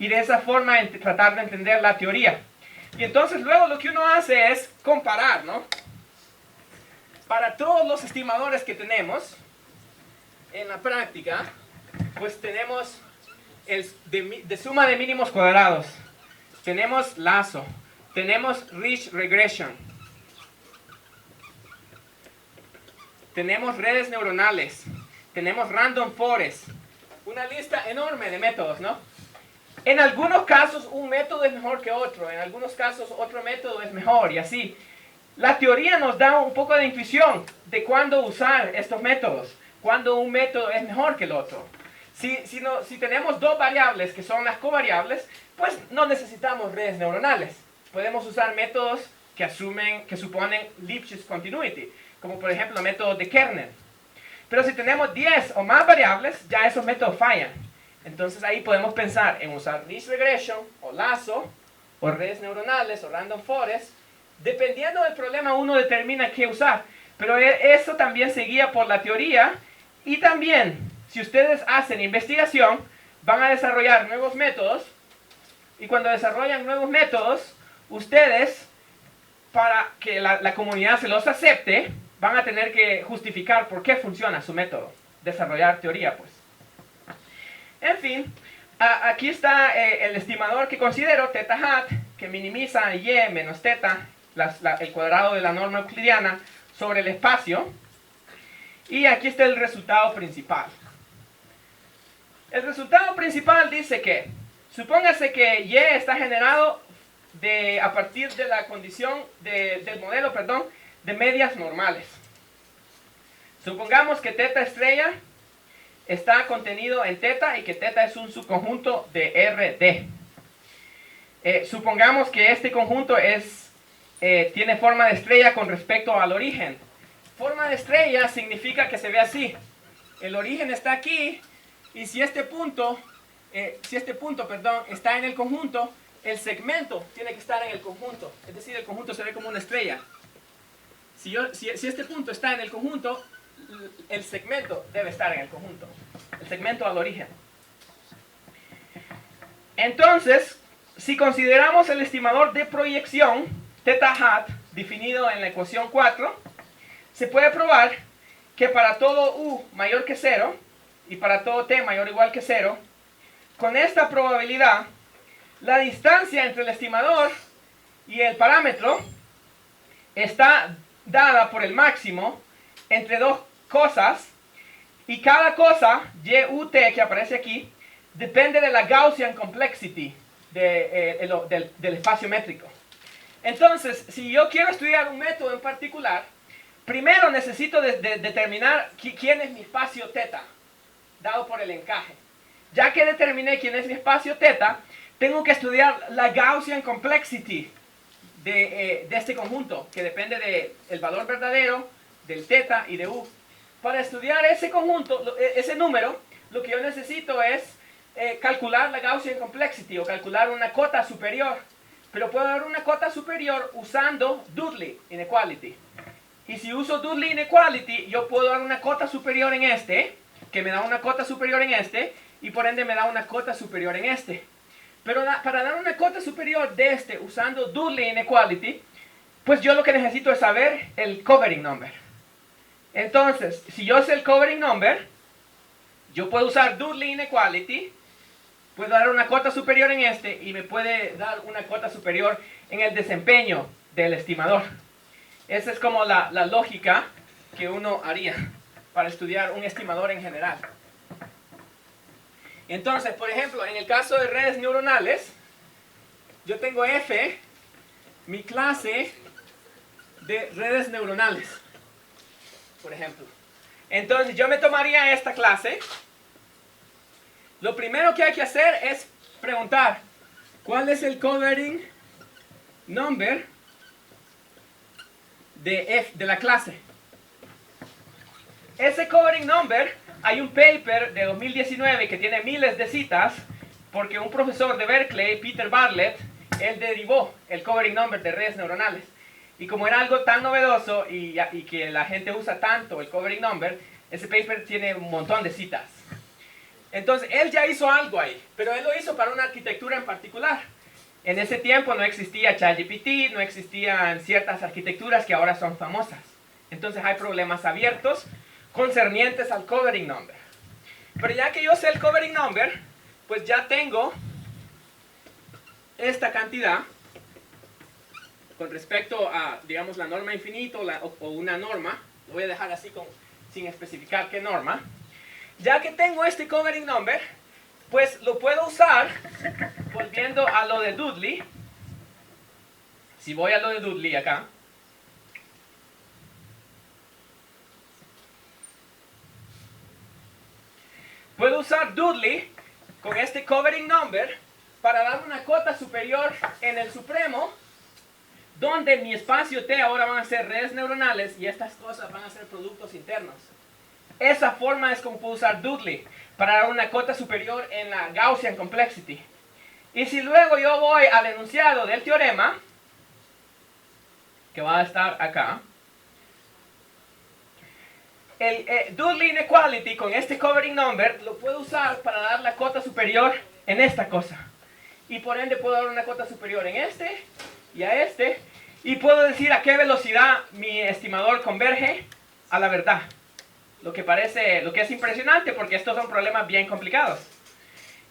Y de esa forma tratar de entender la teoría. Y entonces luego lo que uno hace es comparar, ¿no? Para todos los estimadores que tenemos en la práctica, pues tenemos de suma de mínimos cuadrados, tenemos lazo, tenemos Ridge Regression, tenemos redes neuronales, tenemos Random Forest, una lista enorme de métodos, ¿no? En algunos casos un método es mejor que otro, en algunos casos otro método es mejor y así. La teoría nos da un poco de intuición de cuándo usar estos métodos, cuándo un método es mejor que el otro. Si tenemos dos variables que son las covariables, pues no necesitamos redes neuronales. Podemos usar métodos que suponen Lipschitz Continuity, como por ejemplo métodos de kernel. Pero si tenemos 10 o más variables, ya esos métodos fallan. Entonces ahí podemos pensar en usar Ridge Regression, o lazo, o redes neuronales, o Random Forest. Dependiendo del problema uno determina qué usar. Pero eso también se guía por la teoría. Y también, si ustedes hacen investigación, van a desarrollar nuevos métodos. Y cuando desarrollan nuevos métodos, ustedes, para que la comunidad se los acepte, van a tener que justificar por qué funciona su método. Desarrollar teoría, pues. En fin, aquí está el estimador que considero, θ hat, que minimiza y menos θ, el cuadrado de la norma euclidiana, sobre el espacio. Y aquí está el resultado principal. El resultado principal dice que, supóngase que y está generado a partir de la condición del modelo, de medias normales. Supongamos que θ estrella está contenido en θ y que θ es un subconjunto de RD. Supongamos que este conjunto tiene forma de estrella con respecto al origen. Forma de estrella significa que se ve así. El origen está aquí y si este punto, está en el conjunto, el segmento tiene que estar en el conjunto. Es decir, el conjunto se ve como una estrella. Si este punto está en el conjunto, el segmento debe estar en el conjunto. El segmento al origen. Entonces, si consideramos el estimador de proyección, θ hat, definido en la ecuación 4, se puede probar que para todo u mayor que 0 y para todo t mayor o igual que 0, con esta probabilidad, la distancia entre el estimador y el parámetro está dada por el máximo entre dos cosas, y cada cosa, YUT, que aparece aquí, depende de la Gaussian complexity del espacio métrico. Entonces, si yo quiero estudiar un método en particular, primero necesito determinar quién es mi espacio θ, dado por el encaje. Ya que determiné quién es mi espacio θ, tengo que estudiar la Gaussian complexity de este conjunto, que depende del valor verdadero, del θ y de u. Para estudiar ese conjunto, ese número, lo que yo necesito es calcular la Gaussian complexity o calcular una cota superior. Pero puedo dar una cota superior usando Dudley inequality. Y si uso Dudley inequality, yo puedo dar una cota superior en este, que me da una cota superior en este, y por ende me da una cota superior en este. Pero para dar una cota superior de este usando Dudley inequality, pues yo lo que necesito es saber el covering number. Entonces, si yo sé el covering number, yo puedo usar Dudley inequality, puedo dar una cota superior en este y me puede dar una cota superior en el desempeño del estimador. Esa es como la lógica que uno haría para estudiar un estimador en general. Entonces, por ejemplo, en el caso de redes neuronales, yo tengo F, mi clase de redes neuronales, por ejemplo. Entonces, yo me tomaría esta clase. Lo primero que hay que hacer es preguntar, ¿cuál es el covering number de la clase? Ese covering number, hay un paper de 2019 que tiene miles de citas, porque un profesor de Berkeley, Peter Bartlett, él derivó el covering number de redes neuronales. Y como era algo tan novedoso y que la gente usa tanto el covering number, ese paper tiene un montón de citas. Entonces, él ya hizo algo ahí, pero él lo hizo para una arquitectura en particular. En ese tiempo no existía ChatGPT, no existían ciertas arquitecturas que ahora son famosas. Entonces hay problemas abiertos concernientes al covering number. Pero ya que yo sé el covering number, pues ya tengo esta cantidad con respecto a, digamos, la norma infinita o una norma. Lo voy a dejar así sin especificar qué norma. Ya que tengo este covering number, pues lo puedo usar volviendo a lo de Dudley. Si voy a lo de Dudley acá, puedo usar Dudley con este covering number para dar una cota superior en el supremo, donde mi espacio T ahora van a ser redes neuronales y estas cosas van a ser productos internos. Esa forma es como puedo usar Dudley para dar una cota superior en la Gaussian complexity. Y si luego yo voy al enunciado del teorema, que va a estar acá, el Dudley inequality con este covering number lo puedo usar para dar la cota superior en esta cosa. Y por ende puedo dar una cota superior en este y a este. Y puedo decir a qué velocidad mi estimador converge a la verdad. Lo que es impresionante, porque estos son problemas bien complicados.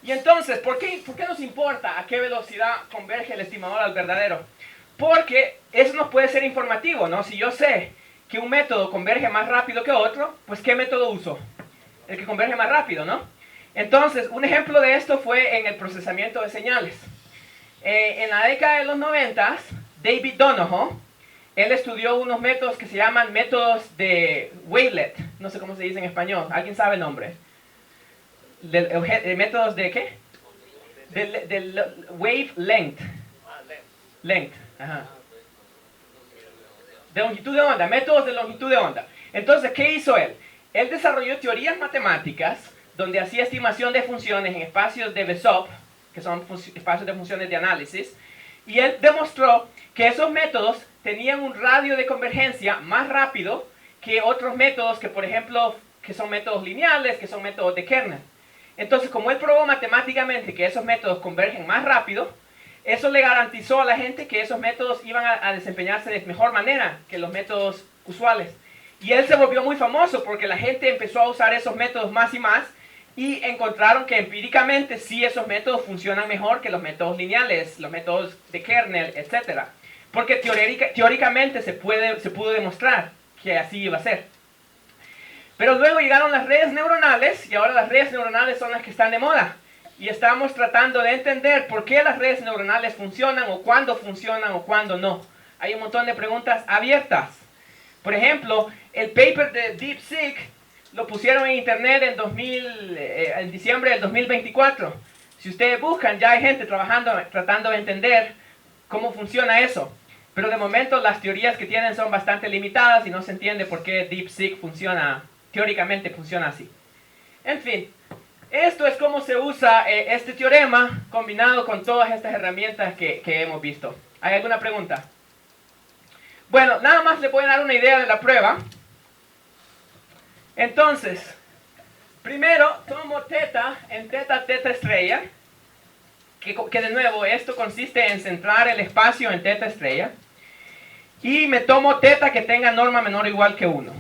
Y entonces, ¿por qué nos importa a qué velocidad converge el estimador al verdadero? Porque eso nos puede ser informativo, ¿no? Si yo sé que un método converge más rápido que otro, pues ¿qué método uso? El que converge más rápido, ¿no? Entonces, un ejemplo de esto fue en el procesamiento de señales. En la década de los 90, David Donoho, él estudió unos métodos que se llaman métodos de wavelet. No sé cómo se dice en español. ¿Alguien sabe el nombre? ¿Métodos de qué? De wavelength. Length. Ajá. De longitud de onda. Métodos de longitud de onda. Entonces, ¿qué hizo él? Él desarrolló teorías matemáticas donde hacía estimación de funciones en espacios de Besop, que son espacios de funciones de análisis, y él demostró que esos métodos tenían un radio de convergencia más rápido que otros métodos que, por ejemplo, que son métodos lineales, que son métodos de kernel. Entonces, como él probó matemáticamente que esos métodos convergen más rápido, eso le garantizó a la gente que esos métodos iban a desempeñarse de mejor manera que los métodos usuales. Y él se volvió muy famoso porque la gente empezó a usar esos métodos más y más, y encontraron que empíricamente sí esos métodos funcionan mejor que los métodos lineales, los métodos de kernel, etc. Porque teóricamente se pudo demostrar que así iba a ser. Pero luego llegaron las redes neuronales, y ahora las redes neuronales son las que están de moda. Y estamos tratando de entender por qué las redes neuronales funcionan, o cuándo no. Hay un montón de preguntas abiertas. Por ejemplo, el paper de DeepSeek lo pusieron en internet en diciembre del 2024. Si ustedes buscan, ya hay gente tratando de entender cómo funciona eso. Pero de momento las teorías que tienen son bastante limitadas y no se entiende por qué DeepSeek teóricamente funciona así. En fin, esto es cómo se usa este teorema combinado con todas estas herramientas que hemos visto. ¿Hay alguna pregunta? Bueno, nada más le voy a dar una idea de la prueba. Entonces, primero tomo teta en teta estrella, que de nuevo esto consiste en centrar el espacio en teta estrella, y me tomo teta que tenga norma menor o igual que 1,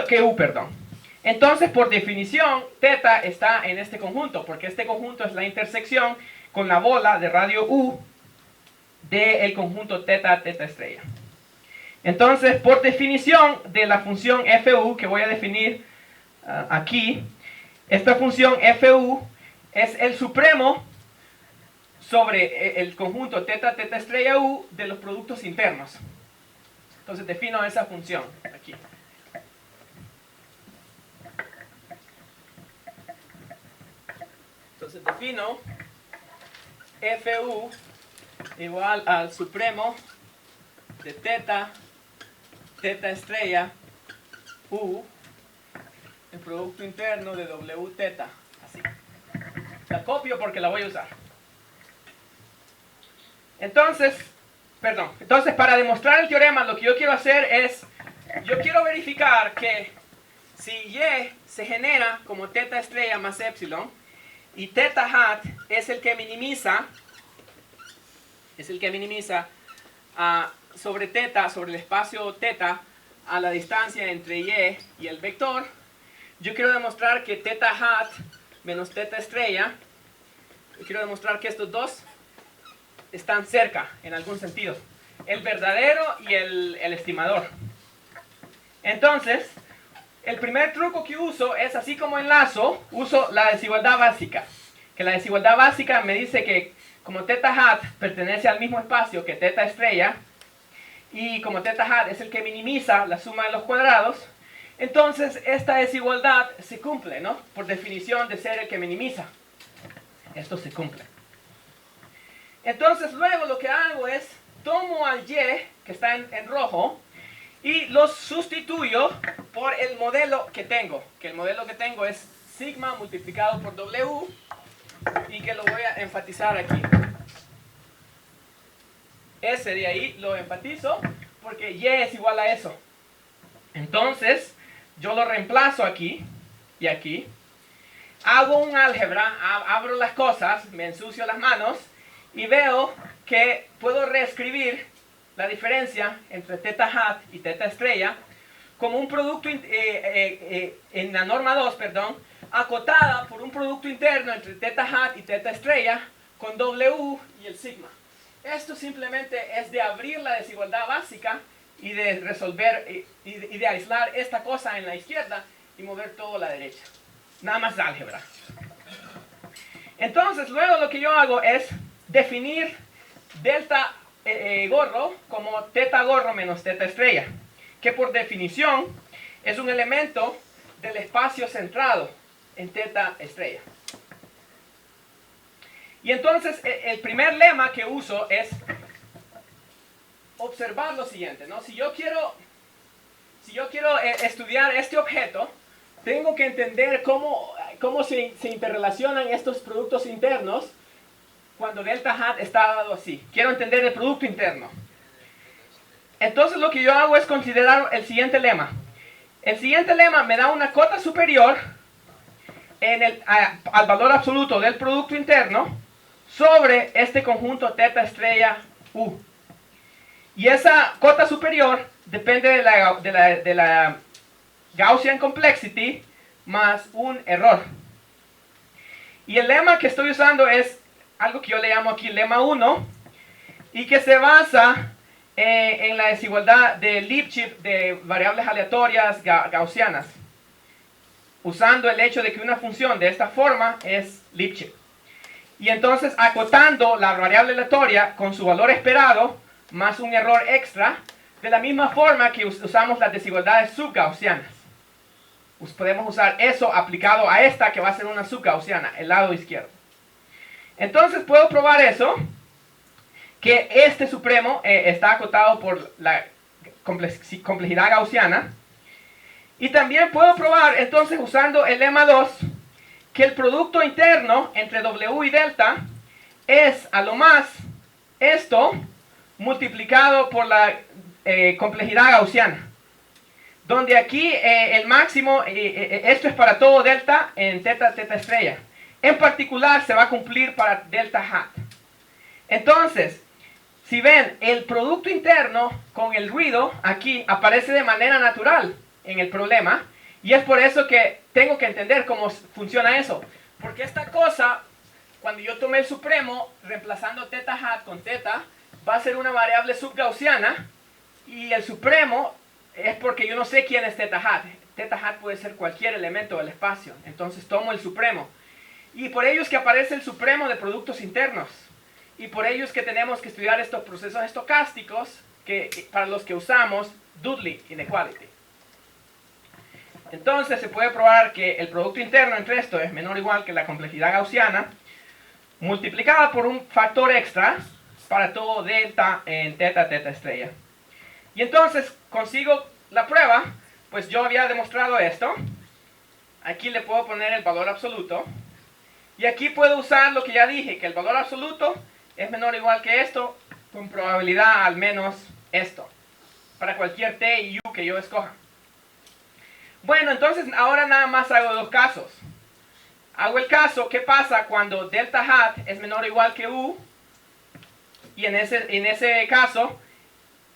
que u, perdón. Entonces, por definición, teta está en este conjunto, porque este conjunto es la intersección con la bola de radio u del conjunto teta estrella. Entonces, por definición de la función fu, que voy a definir aquí, esta función fu es el supremo sobre el conjunto teta estrella u de los productos internos. Entonces defino esa función aquí. Entonces defino fu igual al supremo de teta estrella u, el producto interno de w teta, así. La copio porque la voy a usar. Entonces, para demostrar el teorema, lo que yo quiero hacer es, yo quiero verificar que si y se genera como teta estrella más epsilon, y teta hat es el que minimiza sobre teta, sobre el espacio teta, a la distancia entre y el vector. Yo quiero demostrar que teta hat menos teta estrella, yo quiero demostrar que estos dos están cerca en algún sentido. el verdadero y el estimador. Entonces, el primer truco que uso es, así como enlazo, uso la desigualdad básica. Que la desigualdad básica me dice que como θ hat pertenece al mismo espacio que θ estrella, y como θ hat es el que minimiza la suma de los cuadrados, entonces esta desigualdad se cumple, ¿no? Por definición de ser el que minimiza. Esto se cumple. Entonces luego lo que hago es, tomo al y, que está en rojo, y los sustituyo por el modelo que tengo. Que el modelo que tengo es sigma multiplicado por w, y que lo voy a enfatizar aquí. Ese de ahí lo enfatizo porque y es igual a eso. Entonces, yo lo reemplazo aquí y aquí. Hago un álgebra, abro las cosas, me ensucio las manos y veo que puedo reescribir la diferencia entre θ hat y θ estrella como un producto en la norma 2, perdón, acotada por un producto interno entre θ hat y θ estrella con W y el sigma. Esto simplemente es de abrir la desigualdad básica y de resolver y de aislar esta cosa en la izquierda y mover todo a la derecha. Nada más álgebra. Entonces luego lo que yo hago es definir delta gorro como θ gorro menos θ estrella, que por definición es un elemento del espacio centrado en θ estrella. Y entonces el primer lema que uso es observar lo siguiente, ¿no? Si yo quiero estudiar este objeto, tengo que entender cómo se interrelacionan estos productos internos cuando delta hat está dado así. Quiero entender el producto interno. Entonces lo que yo hago es considerar el siguiente lema. El siguiente lema me da una cota superior al valor absoluto del producto interno sobre este conjunto θ estrella U. Y esa cota superior depende de la Gaussian complexity más un error. Y el lema que estoy usando es algo que yo le llamo aquí lema 1 y que se basa en la desigualdad de Lipschitz de variables aleatorias gaussianas, usando el hecho de que una función de esta forma es Lipschitz. Y entonces acotando la variable aleatoria con su valor esperado más un error extra, de la misma forma que usamos las desigualdades subgaussianas. Podemos usar eso aplicado a esta que va a ser una subgaussiana, el lado izquierdo. Entonces puedo probar eso, que este supremo está acotado por la complejidad gaussiana. Y también puedo probar, entonces usando el lema 2, que el producto interno entre W y delta es a lo más esto multiplicado por la complejidad gaussiana. Donde aquí el máximo, esto es para todo delta en θ estrella. En particular se va a cumplir para delta hat. Entonces, si ven, el producto interno con el ruido aquí aparece de manera natural en el problema. Y es por eso que tengo que entender cómo funciona eso. Porque esta cosa, cuando yo tomé el supremo, reemplazando θ hat con θ, va a ser una variable subgaussiana. Y el supremo es porque yo no sé quién es θ hat. θ hat puede ser cualquier elemento del espacio. Entonces tomo el supremo. Y por ello es que aparece el supremo de productos internos. Y por ello es que tenemos que estudiar estos procesos estocásticos para los que usamos Dudley inequality. Entonces se puede probar que el producto interno entre esto es menor o igual que la complejidad gaussiana multiplicada por un factor extra para todo delta en θ estrella. Y entonces consigo la prueba, pues yo había demostrado esto. Aquí le puedo poner el valor absoluto. Y aquí puedo usar lo que ya dije, que el valor absoluto es menor o igual que esto, con probabilidad al menos esto, para cualquier t y u que yo escoja. Bueno, entonces ahora nada más hago dos casos. Hago el caso, ¿qué pasa cuando delta hat es menor o igual que u? Y en ese caso,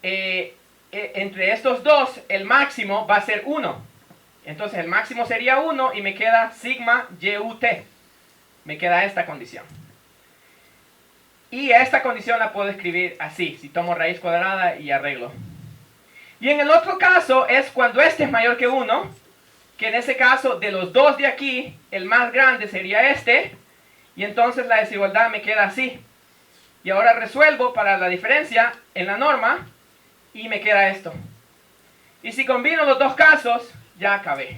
entre estos dos, el máximo va a ser 1. Entonces el máximo sería 1 y me queda sigma YUT. Me queda esta condición. Y esta condición la puedo escribir así, si tomo raíz cuadrada y arreglo. Y en el otro caso es cuando este es mayor que 1, que en ese caso de los dos de aquí, el más grande sería este, y entonces la desigualdad me queda así. Y ahora resuelvo para la diferencia en la norma, y me queda esto. Y si combino los dos casos, ya acabé.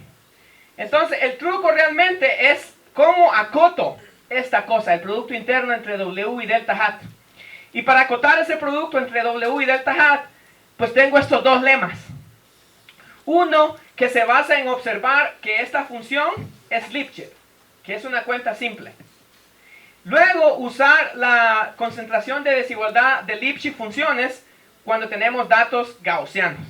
Entonces el truco realmente es cómo acoto esta cosa, el producto interno entre W y delta hat. Y para acotar ese producto entre W y delta hat, pues tengo estos dos lemas. Uno que se basa en observar que esta función es Lipschitz, que es una cuenta simple. Luego usar la concentración de desigualdad de Lipschitz funciones cuando tenemos datos gaussianos.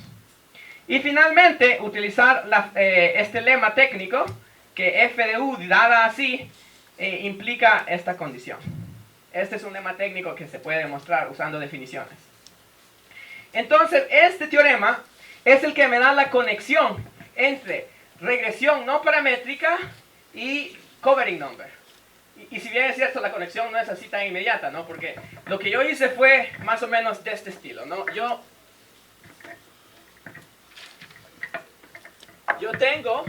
Y finalmente utilizar este lema técnico que f de u dada así implica esta condición. Este es un lema técnico que se puede demostrar usando definiciones. Entonces este teorema es el que me da la conexión entre regresión no paramétrica y covering number. Y si bien es cierto, la conexión no es así tan inmediata, ¿no? Porque lo que yo hice fue más o menos de este estilo, ¿no? Yo tengo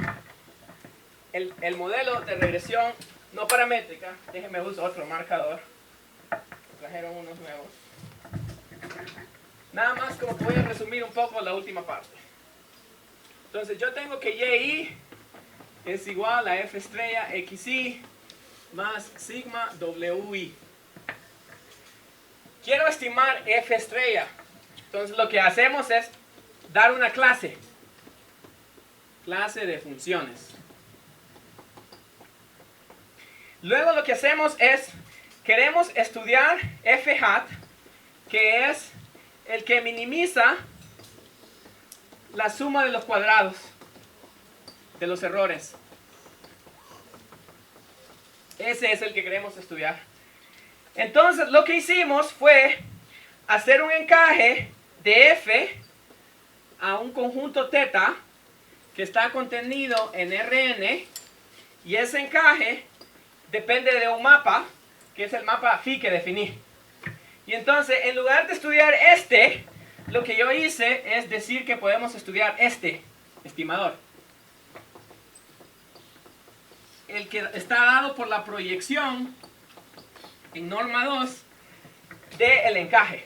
el modelo de regresión no paramétrica. Déjenme usar otro marcador. Trajeron unos nuevos. Nada más como que voy a resumir un poco la última parte. Entonces yo tengo que YI es igual a F estrella XI más sigma WI. Quiero estimar F estrella. Entonces lo que hacemos es dar una clase de funciones. Luego lo que hacemos es, queremos estudiar F hat, que es el que minimiza la suma de los cuadrados de los errores. Ese es el que queremos estudiar. Entonces lo que hicimos fue hacer un encaje de F a un conjunto teta que está contenido en Rn, y ese encaje depende de un mapa, que es el mapa phi que definí. Y entonces, en lugar de estudiar este, lo que yo hice es decir que podemos estudiar este estimador. El que está dado por la proyección en norma 2 del encaje.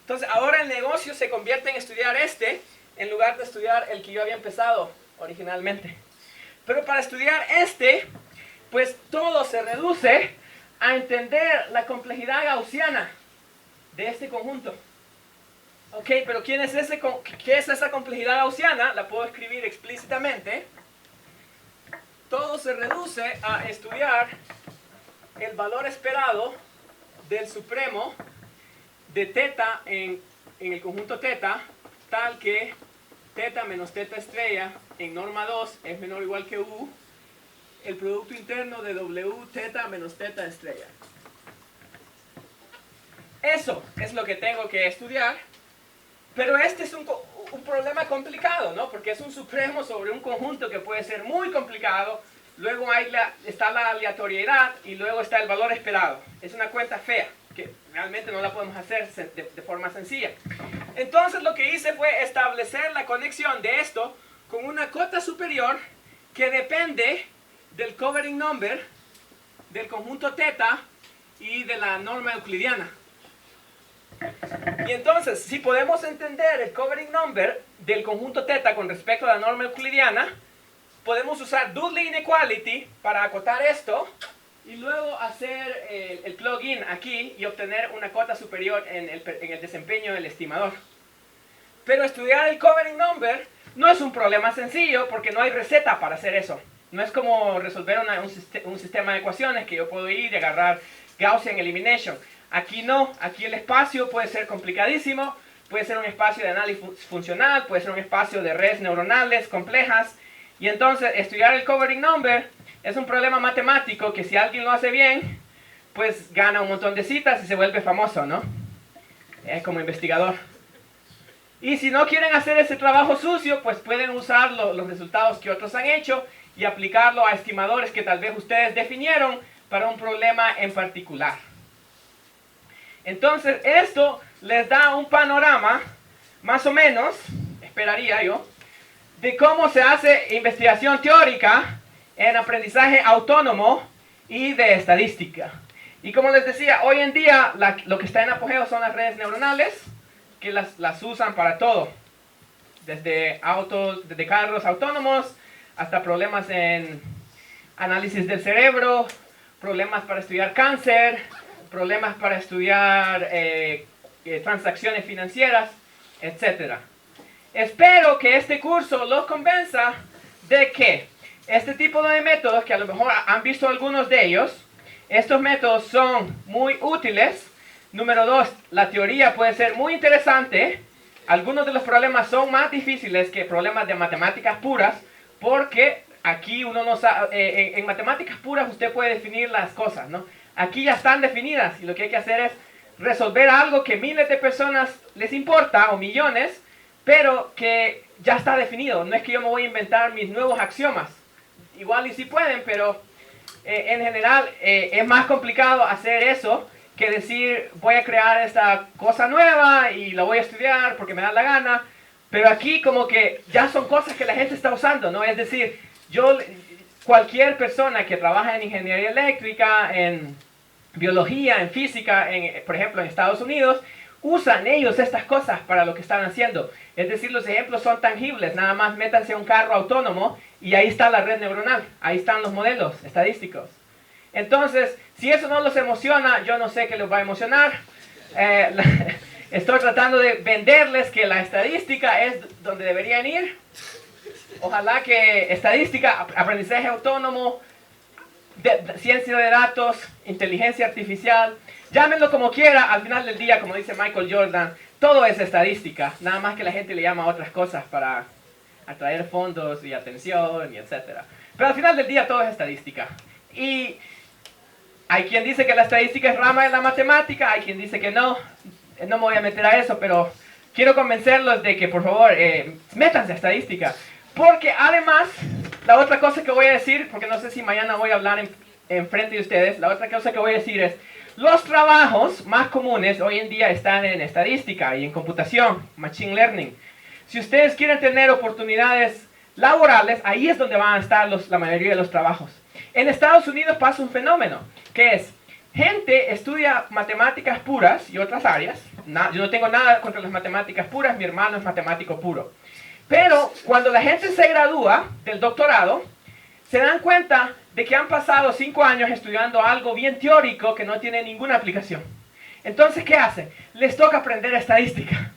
Entonces, ahora el negocio se convierte en estudiar este, en lugar de estudiar el que yo había empezado originalmente. Pero para estudiar este, pues todo se reduce a entender la complejidad gaussiana de este conjunto. Ok, pero ¿qué es esa complejidad gaussiana? La puedo escribir explícitamente. Todo se reduce a estudiar el valor esperado del supremo de teta en el conjunto teta, tal que teta menos teta estrella en norma 2 es menor o igual que u, el producto interno de w teta menos teta estrella. Eso es lo que tengo que estudiar, pero este es un problema complicado, ¿no? Porque es un supremo sobre un conjunto que puede ser muy complicado, luego está la aleatoriedad y luego está el valor esperado. Es una cuenta fea, que realmente no la podemos hacer de forma sencilla. Entonces lo que hice fue establecer la conexión de esto con una cota superior que depende del covering number, del conjunto teta y de la norma euclidiana. Y entonces, si podemos entender el covering number del conjunto teta con respecto a la norma euclidiana, podemos usar Dudley inequality para acotar esto y luego hacer el plugin aquí y obtener una cota superior en el desempeño del estimador. Pero estudiar el covering number no es un problema sencillo porque no hay receta para hacer eso. No es como resolver un sistema de ecuaciones que yo puedo ir y agarrar Gaussian elimination. Aquí no, aquí el espacio puede ser complicadísimo, puede ser un espacio de análisis funcional, puede ser un espacio de redes neuronales complejas. Y entonces estudiar el covering number es un problema matemático que si alguien lo hace bien, pues gana un montón de citas y se vuelve famoso, ¿no? Como investigador. Y si no quieren hacer ese trabajo sucio, pues pueden usar los resultados que otros han hecho y aplicarlo a estimadores que tal vez ustedes definieron para un problema en particular. Entonces, esto les da un panorama, más o menos, esperaría yo, de cómo se hace investigación teórica en aprendizaje autónomo y de estadística. Y como les decía, hoy en día lo que está en apogeo son las redes neuronales, que las usan para todo. Desde carros autónomos hasta problemas en análisis del cerebro, problemas para estudiar cáncer, problemas para estudiar transacciones financieras, etc. Espero que este curso los convenza de que este tipo de métodos, que a lo mejor han visto algunos de ellos, estos métodos son muy útiles. Número 2, la teoría puede ser muy interesante. Algunos de los problemas son más difíciles que problemas de matemáticas puras, porque aquí uno no sabe, en matemáticas puras usted puede definir las cosas, ¿no? Aquí ya están definidas y lo que hay que hacer es resolver algo que miles de personas les importa, o millones, pero que ya está definido. No es que yo me voy a inventar mis nuevos axiomas. Igual y sí pueden, pero en general es más complicado hacer eso que decir voy a crear esta cosa nueva y la voy a estudiar porque me da la gana. Pero aquí como que ya son cosas que la gente está usando, ¿no? Es decir, cualquier persona que trabaja en ingeniería eléctrica, en biología, en física, por ejemplo en Estados Unidos, usan ellos estas cosas para lo que están haciendo. Es decir, los ejemplos son tangibles. Nada más métanse a un carro autónomo y ahí está la red neuronal. Ahí están los modelos estadísticos. Entonces, si eso no los emociona, yo no sé qué les va a emocionar. Estoy tratando de venderles que la estadística es donde deberían ir. Ojalá que estadística, aprendizaje autónomo, ciencia de datos, inteligencia artificial, llámenlo como quiera, al final del día, como dice Michael Jordan, todo es estadística, nada más que la gente le llama a otras cosas para atraer fondos y atención y etcétera. Pero al final del día todo es estadística. Y hay quien dice que la estadística es rama de la matemática, hay quien dice que no me voy a meter a eso, pero quiero convencerlos de que por favor métanse a estadística. Porque además, la otra cosa que voy a decir, porque no sé si mañana voy a hablar en frente de ustedes, la otra cosa que voy a decir es, los trabajos más comunes hoy en día están en estadística y en computación, machine learning. Si ustedes quieren tener oportunidades laborales, ahí es donde van a estar la mayoría de los trabajos. En Estados Unidos pasa un fenómeno, que es, gente estudia matemáticas puras y otras áreas. Yo no tengo nada contra las matemáticas puras, mi hermano es matemático puro. Pero cuando la gente se gradúa del doctorado, se dan cuenta de que han pasado 5 años estudiando algo bien teórico que no tiene ninguna aplicación. Entonces, ¿qué hacen? Les toca aprender estadística.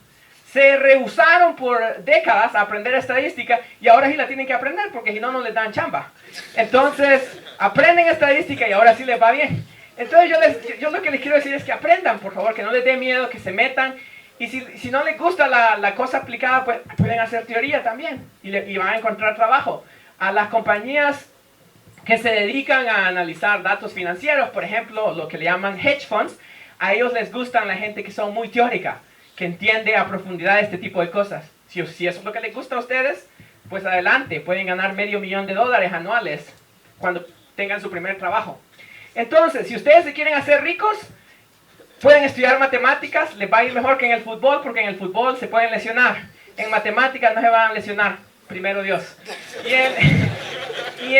Se rehusaron por décadas a aprender estadística y ahora sí la tienen que aprender porque si no, no les dan chamba. Entonces, aprenden estadística y ahora sí les va bien. Entonces, yo lo que les quiero decir es que aprendan, por favor, que no les dé miedo, que se metan. Y si no les gusta la cosa aplicada, pues pueden hacer teoría también y van a encontrar trabajo. A las compañías que se dedican a analizar datos financieros, por ejemplo, lo que le llaman hedge funds, a ellos les gustan la gente que son muy teórica, que entiende a profundidad este tipo de cosas. Si eso es lo que les gusta a ustedes, pues adelante, pueden ganar $500,000 anuales cuando tengan su primer trabajo. Entonces, si ustedes se quieren hacer ricos, pueden estudiar matemáticas, les va a ir mejor que en el fútbol, porque en el fútbol se pueden lesionar. En matemáticas no se van a lesionar, primero Dios. Y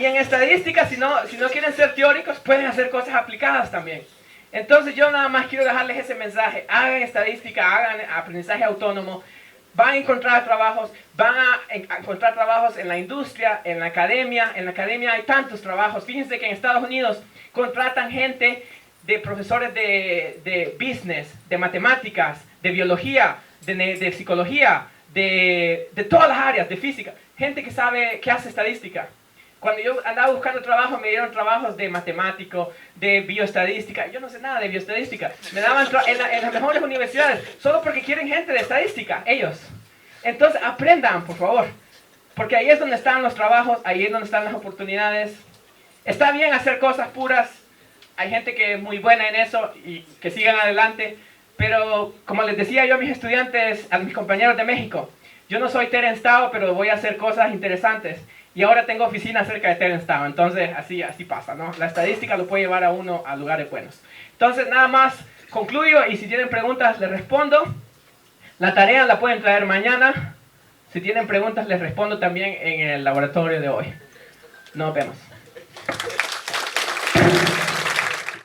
en estadística, si no quieren ser teóricos, pueden hacer cosas aplicadas también. Entonces yo nada más quiero dejarles ese mensaje. Hagan estadística, hagan aprendizaje autónomo. Van a encontrar trabajos, en la industria, en la academia. En la academia hay tantos trabajos. Fíjense que en Estados Unidos contratan gente de profesores de business, de matemáticas, de biología, de psicología, de todas las áreas, de física. Gente que sabe, que hace estadística. Cuando yo andaba buscando trabajo, me dieron trabajos de matemático, de bioestadística. Yo no sé nada de bioestadística. Me daban en las mejores universidades, solo porque quieren gente de estadística, ellos. Entonces, aprendan, por favor. Porque ahí es donde están los trabajos, ahí es donde están las oportunidades. Está bien hacer cosas puras. Hay gente que es muy buena en eso y que sigan adelante. Pero, como les decía yo a mis estudiantes, a mis compañeros de México, yo no soy Terence Tao, pero voy a hacer cosas interesantes. y ahora tengo oficina cerca de Terence Town. Entonces así pasa, ¿no? La estadística lo puede llevar a uno a lugares buenos. Entonces nada más concluyo, y si tienen preguntas les respondo. La tarea la pueden traer mañana. Si tienen preguntas les respondo también en el laboratorio de hoy. Nos vemos.